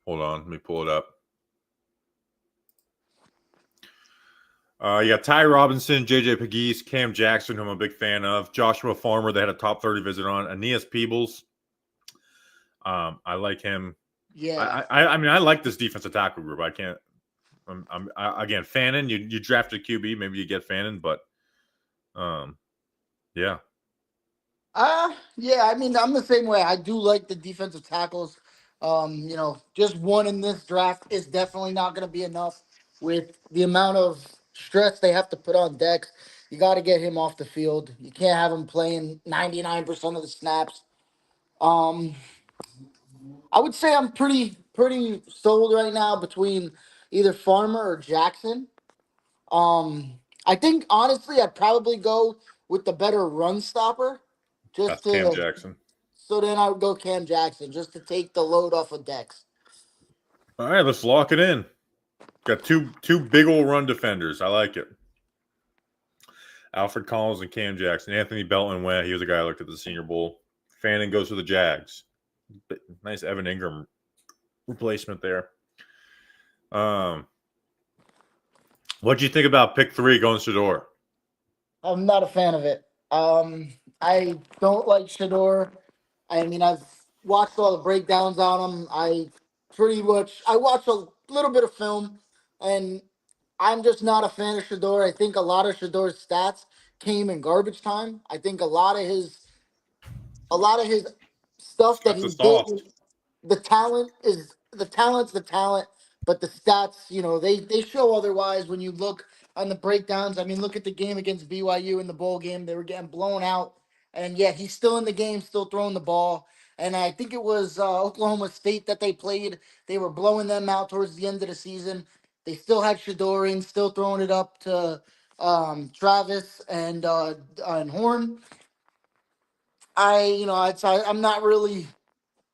Hold on, let me pull it up. You got Ty Robinson, JJ Pegues, Cam Jackson, who I'm a big fan of, Joshua Farmer. They had a top 30 visit on. Aeneas Peebles. I like him. Yeah. I mean, I like this defensive tackle group. I can't. Again, Fannin. You drafted QB, maybe you get Fannin, but yeah. Yeah. I mean, I'm the same way. I do like the defensive tackles. Just one in this draft is definitely not going to be enough with the amount of stress they have to put on Dex. You got to get him off the field. You can't have him playing 99% of the snaps. I would say I'm pretty sold right now between either Farmer or Jackson. I think honestly I'd probably go with the better run stopper. That's Cam Jackson. So then I would go Cam Jackson just to take the load off of Dex. All right, let's lock it in. Got two big old run defenders. I like it. Alfred Collins and Cam Jackson. Anthony Belton went. He was a guy I looked at the Senior Bowl. Fannin goes to the Jags. Nice Evan Ingram replacement there. What do you think about pick 3 going Shedeur? I'm not a fan of it. I don't like Shedeur. I mean, I've watched all the breakdowns on him. I watched a little bit of film, and I'm just not a fan of Shedeur. I think a lot of Shedeur's stats came in garbage time. I think a lot of his stuff that he did, the talent's the talent, but the stats, they show otherwise when you look on the breakdowns. I mean, look at the game against BYU in the bowl game. They were getting blown out And yeah, he's still in the game, still throwing the ball. And I think it was Oklahoma State that they played. They were blowing them out towards the end of the season. They still had Shador in, still throwing it up to Travis and Horn. I'm not really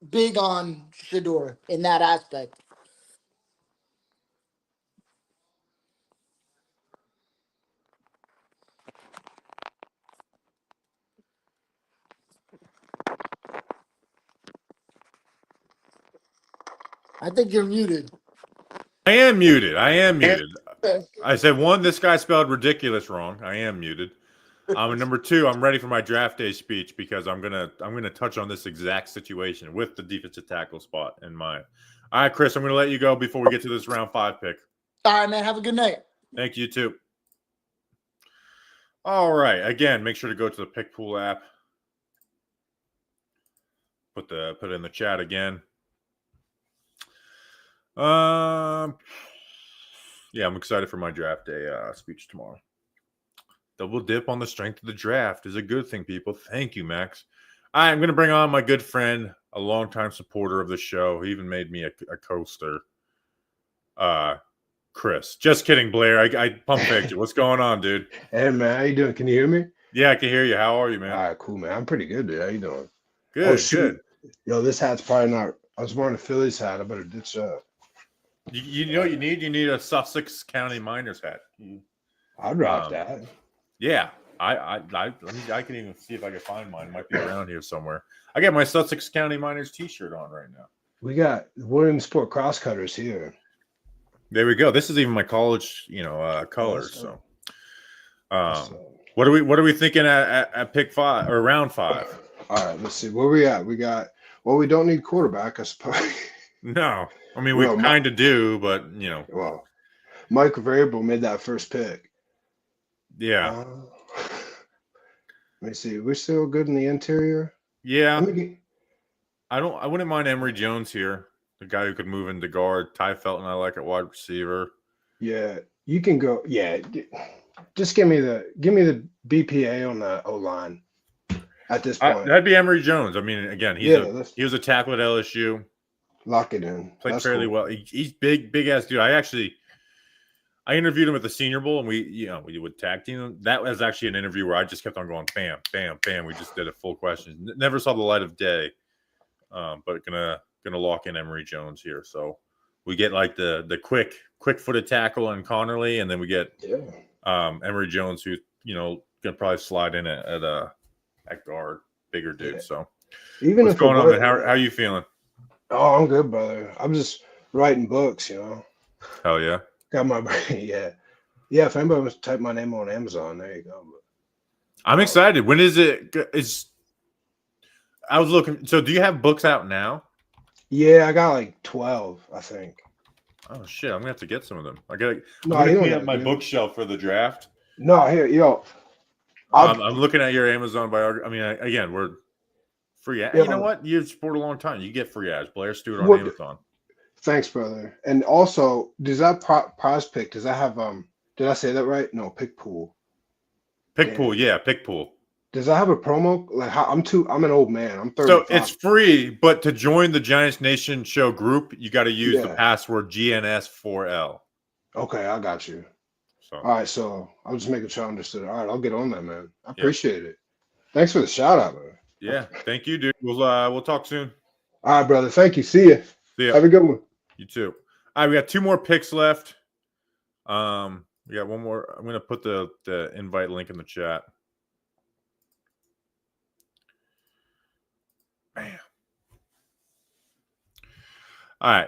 big on Shador in that aspect. I think you're muted. I am muted. I said, one, this guy spelled ridiculous wrong. I am muted. And number two, I'm ready for my draft day speech because I'm gonna touch on this exact situation with the defensive tackle spot in mind. All right, Chris, I'm gonna let you go before we get to this round 5 pick. All right, man. Have a good night. Thank you too. All right. Again, make sure to go to the Pickpool app. Put it in the chat again. Yeah, I'm excited for my draft day speech tomorrow. Double dip on the strength of the draft is a good thing, people. Thank you, Max. I'm going to bring on my good friend, a longtime supporter of the show. He even made me a coaster. Chris. Just kidding, Blair. I pump faked you. What's going on, dude? Hey, man. How you doing? Can you hear me? Yeah, I can hear you. How are you, man? All right, cool, man. I'm pretty good, dude. How you doing? Good, oh, shoot. Good. Yo, this hat's probably not. I was wearing a Phillies hat. I better ditch that. You know what you need? You need a Sussex County Miners hat. I'd rock that. Yeah. I can even see if I can find mine. It might be around here somewhere. I got my Sussex County Miners t-shirt on right now. We got Williamsport crosscutters here. There we go. This is even my college, colors. So, what are we thinking at pick 5 or round 5? All right, let's see where we at. We don't need quarterback, I suppose. No, I mean we kind of do, but Well, Mike Vrabel made that first pick. Yeah. Let me see. We're still good in the interior. Yeah. I wouldn't mind Emory Jones here. The guy who could move into guard. Ty Felton, I like at wide receiver. Yeah, you can go. Yeah, just give me the BPA on the O line at this point. That'd be Emory Jones. I mean, again, he was a tackle at LSU. Lock it in. Played fairly well. He's big ass dude. I interviewed him at the Senior Bowl, and we would tag team him. That was actually an interview where I just kept on going, bam, bam, bam. We just did a full question. Never saw the light of day, but gonna lock in Emory Jones here. So we get like the quick footed tackle on Connerly, and then we get Emory Jones, who's gonna probably slide in at guard, bigger dude. Yeah. So even what's going on, man? How are you feeling? Oh, I'm good, brother. I'm just writing books, Hell yeah. Got my yeah. If anybody wants to type my name on Amazon, there you go. I'm excited. When is it? I was looking. So, do you have books out now? Yeah, I got like 12, I think. Oh shit! I'm gonna have to get some of them. I'm gonna clean up my bookshelf for the draft. No, here, I'm looking at your Amazon biography. I mean, again, we're free ads. You know what? You support a long time. You get free ads. Blair Stewart on Amazon. Thanks, brother. And also, does that prize pick? Does that have Did I say that right? No, Pickpool. Pickpool, yeah, Pickpool. Does that have a promo? Like, I'm an old man. I'm 35. So it's free, but to join the Giants Nation Show group, you got to use the password GNS4L. Okay, I got you. So. All right, so I was just making sure I understood. All right, I'll get on that, man. I appreciate it. Thanks for the shout out, man. Yeah, thank you, dude. We'll talk soon. All right, brother. Thank you. See ya. Have a good one. You too. All right, we got 2 more picks left. We got one more. I'm gonna put the invite link in the chat. Bam. All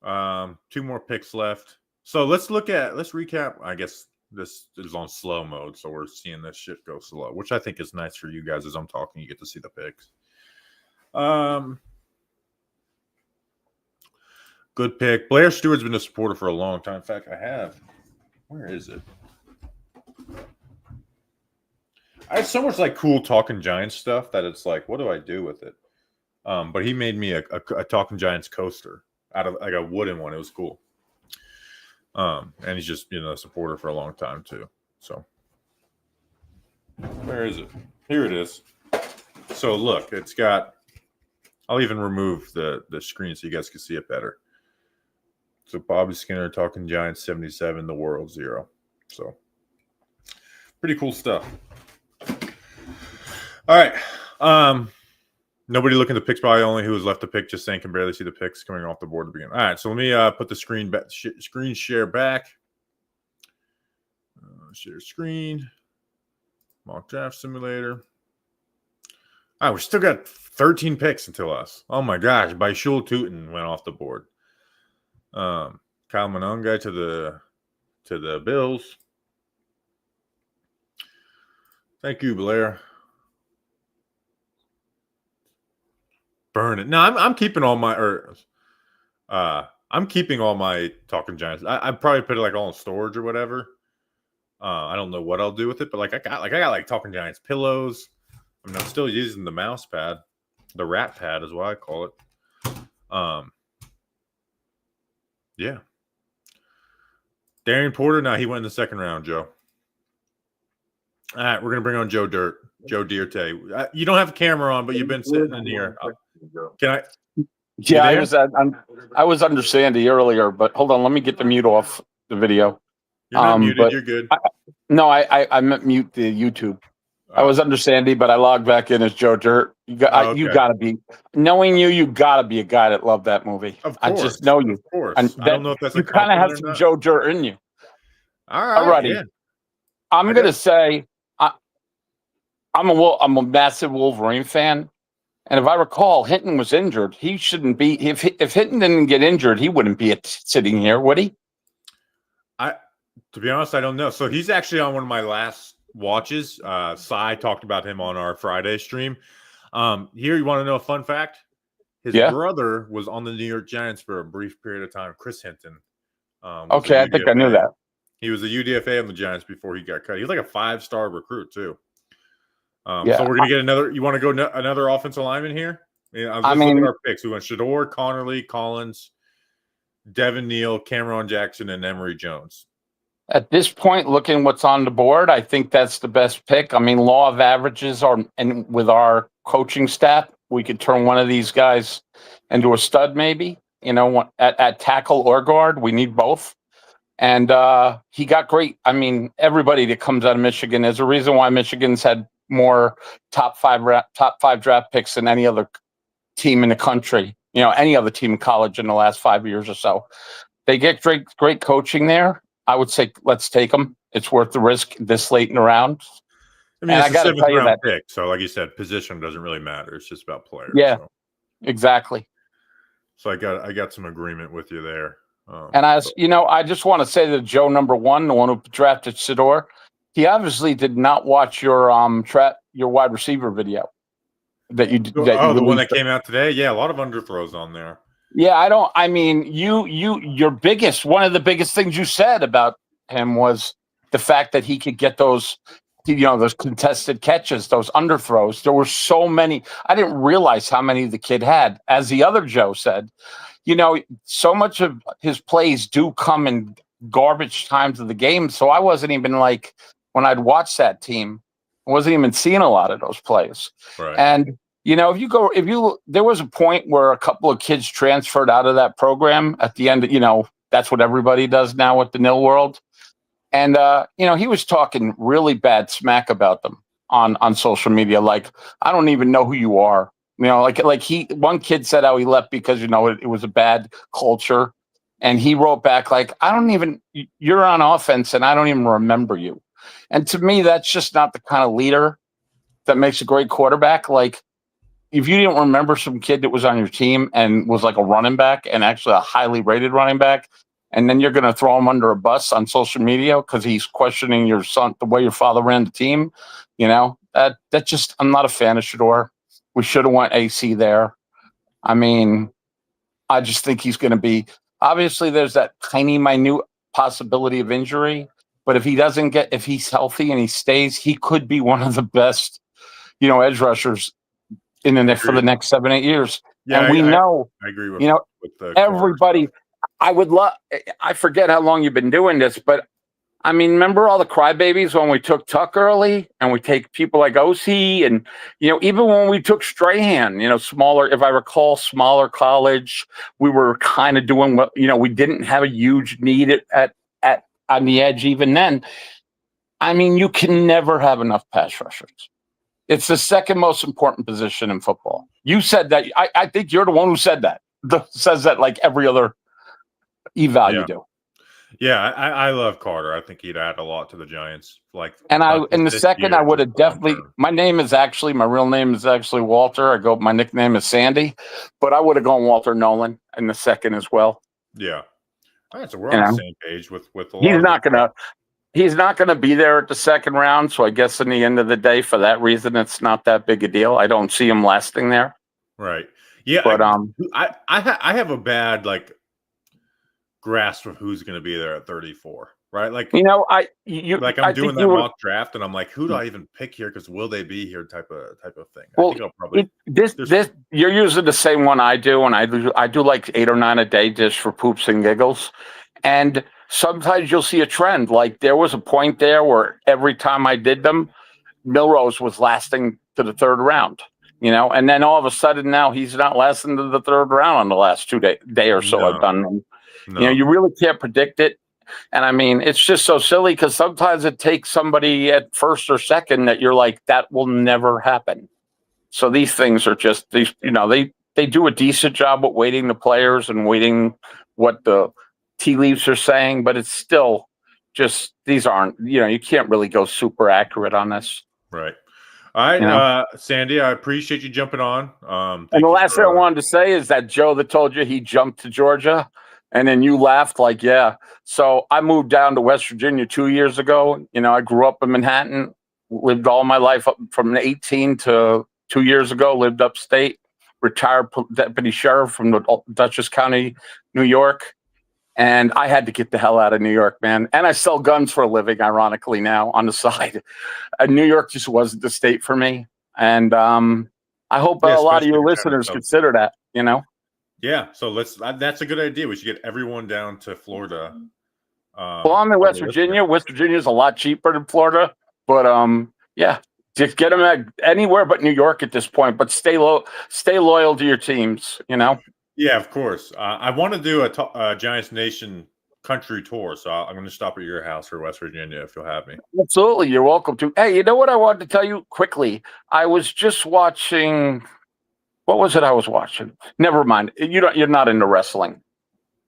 right. 2 more picks left. So let's recap. I guess this is on slow mode, so we're seeing this shit go slow, which I think is nice for you guys. As I'm talking, you get to see the picks. Good pick. Blair Stewart's been a supporter for a long time. In fact, I have. Where is it? I have so much like cool Talking Giants stuff that it's like, what do I do with it? But he made me a Talking Giants coaster out of like a wooden one. It was cool. And he's just a supporter for a long time too. So where is it? Here it is. So look, it's got. I'll even remove the screen so you guys can see it better. So Bobby Skinner, Talking Giants 77, the World 0. So pretty cool stuff. All right. Nobody looking at the picks, probably only who was left to pick, just saying can barely see the picks coming off the board to begin. All right, so let me put the screen share back. Share screen. Mock draft simulator. All right, we still got 13 picks until us. Oh my gosh, by Shul Tootin went off the board. Kyle Mononga to the Bills. Thank you, Blair. Burn it. No, I'm keeping all my I'm keeping all my Talking Giants. I probably put it like all in storage or whatever. I don't know what I'll do with it, but I got Talking Giants pillows. I mean, I'm still using the mouse pad, the rat pad is what I call it. Yeah. Darian Porter, now he went in the second round, Joe. All right, we're gonna bring on Joe Dierte. You don't have a camera on, but you've been sitting in here. Can I? Yeah, I was under Sandy earlier, but hold on, let me get the mute off the video. You're not muted. You're good. I meant mute the YouTube. I was under Sandy, but I logged back in as Joe Dirt. You gotta be knowing you gotta be a guy that loved that movie. Of course, I just know you. Of course, and I don't know if that's you kind of have some Joe Dirt in you. All right, yeah. I'm gonna say I'm a massive Wolverine fan, and if I recall, Hinton was injured. He shouldn't be. If Hinton didn't get injured, he wouldn't be sitting here, would he? To be honest, I don't know. So he's actually on one of my last watches. Cy talked about him on our Friday stream. Here, you want to know a fun fact? His brother was on the New York Giants for a brief period of time. Chris Hinton. Okay, I think I knew that. He was a UDFA on the Giants before he got cut. He was like a 5-star recruit too. So we're gonna get another. You want to go another offensive lineman here? Look at our picks. We went Shador, Connerly, Collins, Devin Neal, Cameron Jackson, and Emory Jones. At this point, looking what's on the board, I think that's the best pick. I mean, law of averages and with our coaching staff, we could turn one of these guys into a stud, maybe. At tackle or guard, we need both. And he got great. I mean, everybody that comes out of Michigan, there's a reason why Michigan's had more top five draft picks than any other team in the country. Any other team in college in the last 5 years or so. They get great coaching there. I would say let's take them. It's worth the risk this late in the round. I mean, it's a 7th round pick, so like you said, position doesn't really matter. It's just about players. Yeah, exactly. So I got some agreement with you there. And I just want to say that Joe number 1, the one who drafted Shador, he obviously did not watch your wide receiver video that you did. The one that came out today. Yeah, a lot of underthrows on there. Yeah, one of the biggest things you said about him was the fact that he could get those contested catches, those underthrows. There were so many. I didn't realize how many the kid had. As the other Joe said, so much of his plays do come in garbage times of the game. So I wasn't even when I'd watch that team, I wasn't even seeing a lot of those plays. Right. And there was a point where a couple of kids transferred out of that program at the end. That's what everybody does now with the nil world. And, he was talking really bad smack about them on social media. Like, I don't even know who you are. One kid said how he left because, it was a bad culture. And he wrote back you're on offense and I don't even remember you. And to me, that's just not the kind of leader that makes a great quarterback. If you didn't remember some kid that was on your team and was like a running back and actually a highly rated running back, and then you're going to throw him under a bus on social media because he's questioning your son, the way your father ran the team, that just, I'm not a fan of Shador. We should have went AC there. I mean, I just think he's going to be, obviously there's that tiny, minute possibility of injury, but if he's healthy and he stays, he could be one of the best, edge rushers for the next 7-8 years. Yeah, and I agree with everybody. I forget how long you've been doing this, but I mean, remember all the crybabies when we took Tuck early, and we take people like OC, and even when we took Strahan, smaller. If I recall, smaller college, we were kind of doing what we didn't have a huge need at on the edge even then. I mean, you can never have enough pass rushers. It's the second most important position in football. You said that. I think you're the one who said that. Says that like every other eval you do. Yeah, I love Carter. I think he'd add a lot to the Giants. And in the second, I would have definitely. My real name is actually Walter. My nickname is Sandy, but I would have gone Walter Nolan in the second as well. Yeah, all right, so we're on the same page with a lot. He's not gonna be there at the second round. So I guess in the end of the day, for that reason, it's not that big a deal. I don't see him lasting there. Right. Yeah. But I have a bad grasp of who's going to be there at 34, right? I'm doing that mock draft, and I'm like, who do I even pick here? Because will they be here? Type of thing. Well, I think I'll probably this you're using the same one I do, and I do like 8 or 9 a day just for poops and giggles, and sometimes you'll see a trend. Like there was a point there where every time I did them, Milrose was lasting to the third round. And then all of a sudden now he's not lasting to the third round on the last day or so I've done them. No. You really can't predict it. And I mean, it's just so silly because sometimes it takes somebody at first or second that you're like, that will never happen. So these things are just these, they do a decent job at weighting the players and weighting what the tea leaves are saying, but it's still just, these aren't, you can't really go super accurate on this. Right. All right, Sandy, I appreciate you jumping on. And the last thing I wanted to say is that Joe that told you he jumped to Georgia, and then you laughed like, yeah. So I moved down to West Virginia 2 years ago. I grew up in Manhattan, lived all my life up from 18 to 2 years ago, lived upstate, retired deputy sheriff from the Dutchess County, New York. And I had to get the hell out of New York, man. And I sell guns for a living, ironically, now on the side. New York just wasn't the state for me. And I hope a lot of your listeners consider that, Yeah. So that's a good idea. We should get everyone down to Florida. Well, I'm in West Virginia. West Virginia is a lot cheaper than Florida. But yeah, just get them at anywhere but New York at this point. But stay loyal to your teams, Yeah, of course. I want to do a Giants Nation country tour, so I'm going to stop at your house for West Virginia if you'll have me. Absolutely, you're welcome to. Hey, you know what I wanted to tell you quickly? I was just watching. What was it I was watching? Never mind. You're not into wrestling.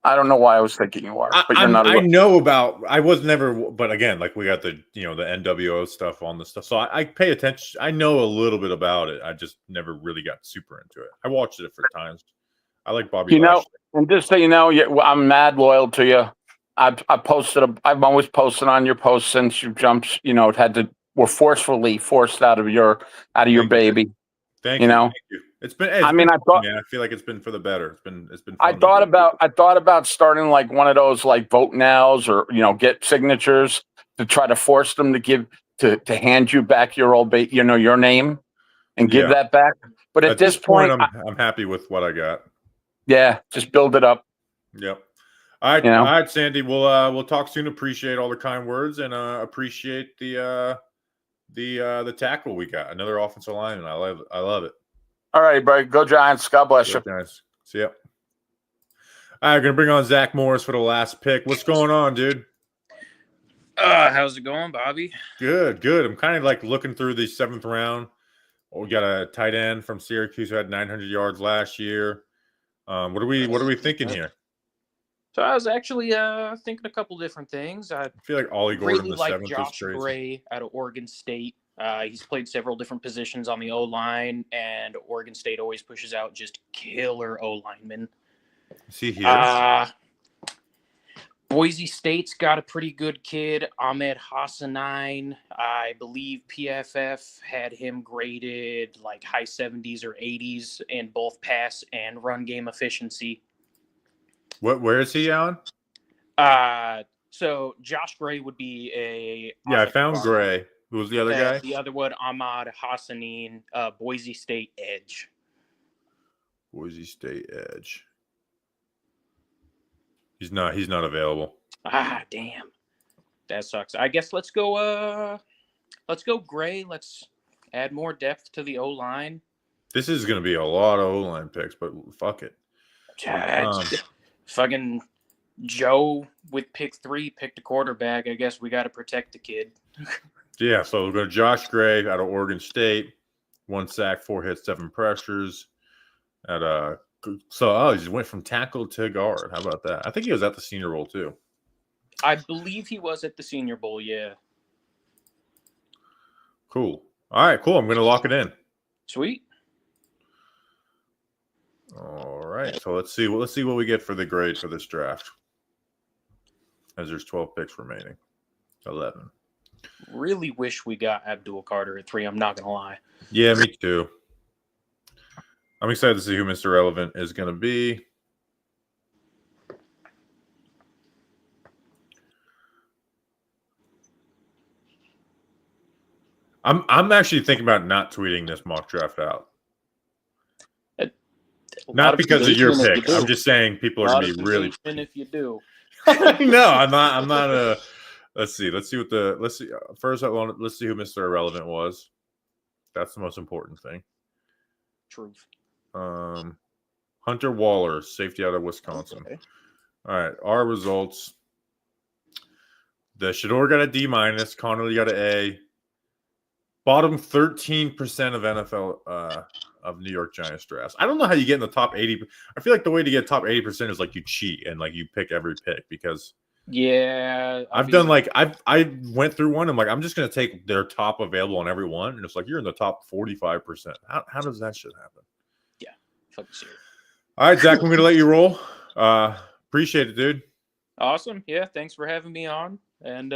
I don't know why I was thinking you are, but you're not. I know about. I was never, but again, we got the the NWO stuff on the stuff, so I pay attention. I know a little bit about it. I just never really got super into it. I watched it for times. I like Bobby Lashley. And just so you know, I'm mad loyal to you. I've always posted on your posts since you jumped. Were forced out of your baby. Thank you. Thank you. It's been. I feel like it's been for the better. It's been. I thought about starting like one of those like vote nows or get signatures to try to force them to hand you back your old your name and give that back. But at this point, I'm happy with what I got. Yeah, just build it up. Yep. All right, all right, Sandy. We'll talk soon. Appreciate all the kind words and appreciate the tackle we got. Another offensive lineman. I love it. All right, buddy. Go Giants. God bless you. Giants. See ya. All right, we're gonna bring on Zach Morris for the last pick. What's going on, dude? How's it going, Bobby? Good. I'm kind of looking through the 7th round. We got a tight end from Syracuse who had 900 yards last year. What are we thinking here? So I was actually thinking a couple different things. I feel like Ollie Gordon really like Josh Gray out of Oregon State. He's played several different positions on the O-line, and Oregon State always pushes out just killer O-linemen. See here. Boise State's got a pretty good kid, Ahmed Hassanein. I believe PFF had him graded like high 70s or 80s in both pass and run game efficiency. Where is he on? So Josh Gray would be a. Yeah, I found Gray. Who was the other guy? The other one, Ahmad Hassanein, Boise State edge. Boise State edge. He's not available. Ah, damn. That sucks. I guess let's go gray. Let's add more depth to the O-line. This is going to be a lot of O-line picks, but fuck it. Fucking Joe with pick 3 picked a quarterback. I guess we got to protect the kid. Yeah, so we'll go to Josh Gray out of Oregon State. 1 sack, 4 hits, 7 pressures. He just went from tackle to guard. How about that? I think he was at the Senior Bowl too. I believe he was at the Senior Bowl. Yeah. Cool. All right, cool. I'm going to lock it in. Sweet. All right, so let's see what we get for the grade for this draft. As there's 12 picks remaining. 11. Really wish we got Abdul Carter at 3. I'm not gonna lie. Yeah, me too. I'm excited to see who Mr. Relevant is going to be. I'm actually thinking about not tweeting this mock draft out. Not because of your pick. I'm just saying people are going to be really. If you do. No, I'm not. Let's see. Let's see who Mr. Irrelevant was. That's the most important thing. Truth. Hunter Waller, safety out of Wisconsin. Okay. All right, our results. The Shador got a D-. Connolly got an A. Bottom 13% of NFL of New York Giants drafts. I don't know how you get in the top 80. I feel like the way to get top 80% is like you cheat and like you pick every pick because I went through one. I'm like, I'm just gonna take their top available on every one, and it's like you're in the top 45%. How does that shit happen? Yeah, fucking serious. All right, Zach, I'm gonna let you roll. Appreciate it, dude. Awesome. Yeah, thanks for having me on. And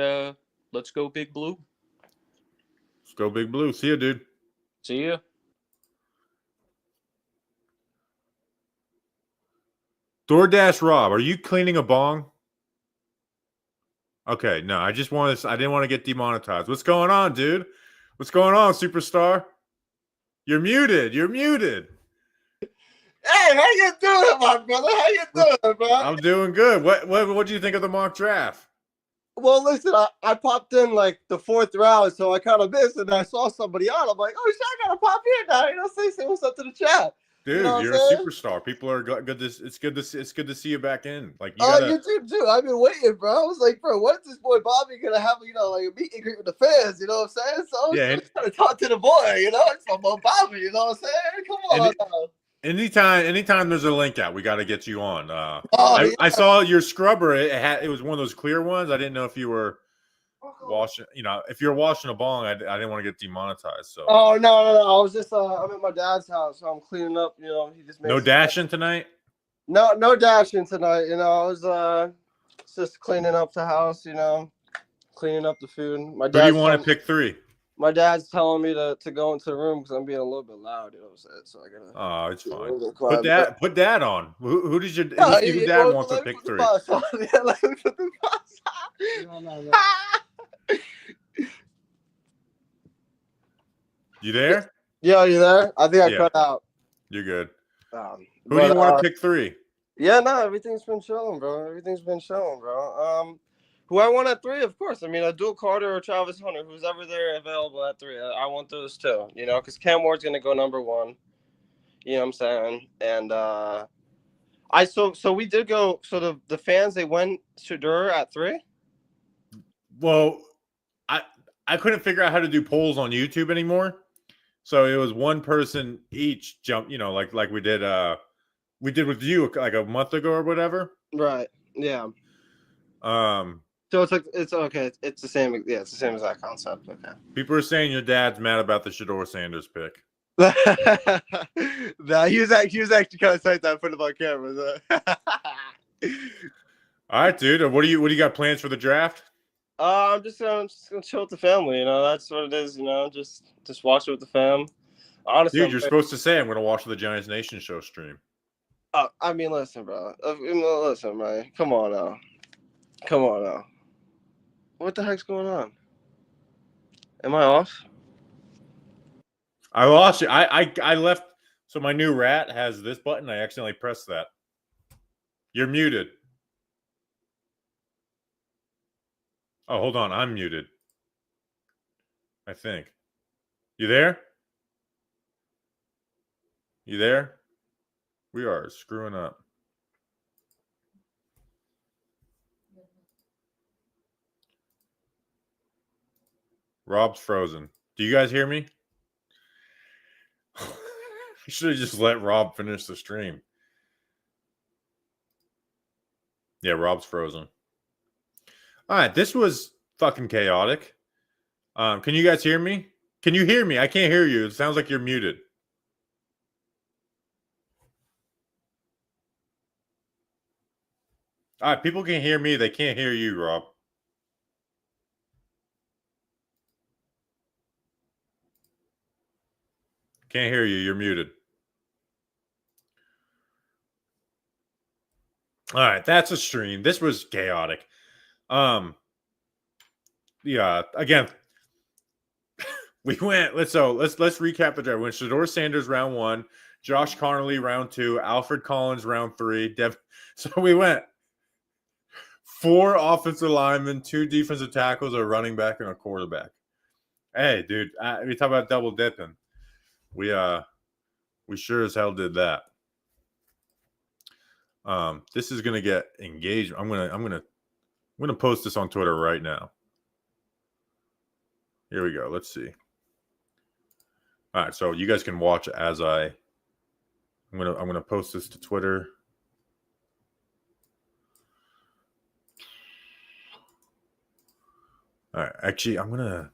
let's go Big Blue. Let's go Big Blue. See you, dude. See ya. DoorDash Rob, are you cleaning a bong? Okay, no, I didn't want to get demonetized. What's going on, dude? What's going on, superstar? You're muted. Hey, how you doing, my brother? How you doing, bro? I'm doing good. What do you think of the mock draft? Well, listen, I popped in like the 4th round, so I kind of missed, and I saw somebody on. I'm like, oh shit, I gotta pop in now. You know, say what's up to the chat. Dude, you know you're a superstar. People are good. It's good to see you back in. Like, you too. I've been waiting, bro. I was like, bro, what is this boy Bobby gonna have? You know, like a meet and greet with the fans. You know what I'm saying? So I was trying to talk to the boy. You know, it's my boy Bobby. You know what I'm saying? Come on. Anytime there's a link out, we got to get you on. I saw your scrubber. It was one of those clear ones. I didn't know if you were washing. You know, if you're washing a bong, I didn't want to get demonetized. So. Oh no! I was just I'm at my dad's house, so I'm cleaning up. You know, he just makes no dashing tonight. No dashing tonight. You know, I was just cleaning up the house. You know, cleaning up the food. My dad. Who do you want to pick 3? My dad's telling me to go into the room because I'm being a little bit loud. You know what I'm saying? So I gotta. Oh, it's fine. Put dad on. Who did your dad wants to pick 3? Let me put the boss on. No. You there? Yeah, you there? I think I cut out. You're good. Who do you want to pick 3? Yeah, no, everything's been showing, bro. Who I want at 3, of course. I mean, Abdul Carter or Travis Hunter, who's ever there available at 3. I want those too, you know, because Cam Ward's going to go number 1. You know what I'm saying? And so we did go. So the fans, they went Shador at 3. Well, I couldn't figure out how to do polls on YouTube anymore. So it was one person each jump, you know, like we did with you like a month ago or whatever. Right. Yeah. So it's okay. It's the same. Yeah, it's the same exact concept. Okay. People are saying your dad's mad about the Shador Sanders pick. No, he was actually kind of psyched that I put him on camera. So. All right, dude. What do you got plans for the draft? I'm just gonna chill with the family. You know, that's what it is. You know, just watch it with the fam. Honestly, dude, you're supposed to say I'm gonna watch the Giants Nation show stream. I mean, listen, bro. Listen, man. Come on now. What the heck's going on? Am I off? I lost you. I left. So my new rat has this button. I accidentally pressed that. You're muted. Oh, hold on. I'm muted. I think. You there? You there? We are screwing up. Rob's frozen. Do you guys hear me? I should have just let Rob finish the stream. Yeah, Rob's frozen. All right, this was fucking chaotic. Can you guys hear me? Can you hear me? I can't hear you. It sounds like you're muted. All right, people can hear me. They can't hear you, Rob. Can't hear you. You're muted. All right, that's a stream. This was chaotic. Yeah, again, we went. Let's recap the draft. We went Shedeur Sanders round 1, Josh Connolly round 2, Alfred Collins round 3. So we went 4 offensive linemen, 2 defensive tackles, a running back, and a quarterback. Hey, dude, we talk about double dipping. We sure as hell did that. This is gonna get engaged. I'm gonna post this on Twitter right now. Here we go. Let's see. All right, so you guys can watch as I'm gonna post this to Twitter. All right, actually, I'm gonna.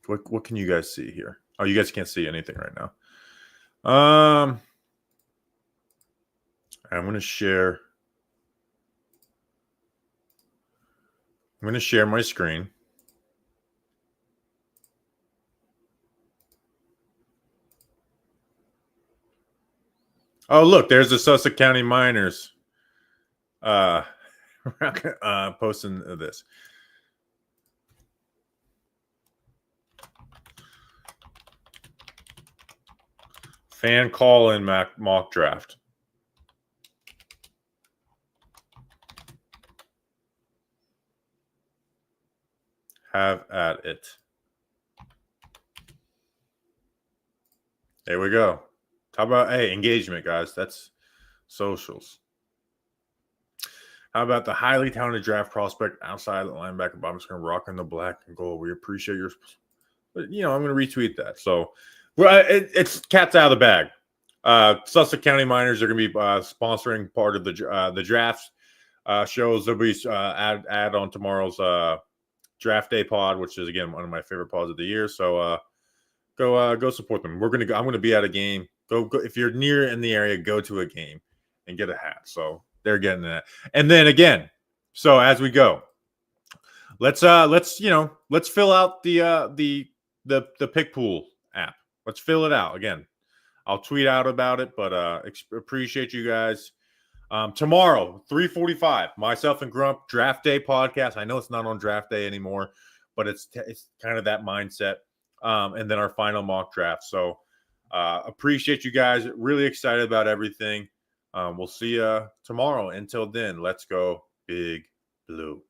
What can you guys see here? Oh, you guys can't see anything right now. I'm gonna share. I'm gonna share my screen. Oh, look, there's the Sussex County Miners posting this. Fan call-in mock draft. Have at it. There we go. Talk about, hey, engagement, guys. That's socials. How about the highly talented draft prospect outside the linebacker bottom screen rocking the black and gold? We appreciate your, but I'm going to retweet that. So, it's cat's out of the bag. Sussex County Miners are going to be sponsoring part of the draft shows. There'll be add on tomorrow's draft day pod, which is again one of my favorite pods of the year. So go support them. I'm gonna be at a game. Go if you're near in the area, go to a game and get a hat. So they're getting that. And then again, so as we go, let's fill out the Pickpool app. Let's fill it out again. I'll tweet out about it, but appreciate you guys. Tomorrow, 3:45, myself and Grump draft day podcast. I know it's not on draft day anymore, but it's kind of that mindset. And then our final mock draft. So appreciate you guys. Really excited about everything. We'll see you tomorrow. Until then, let's go Big Blue.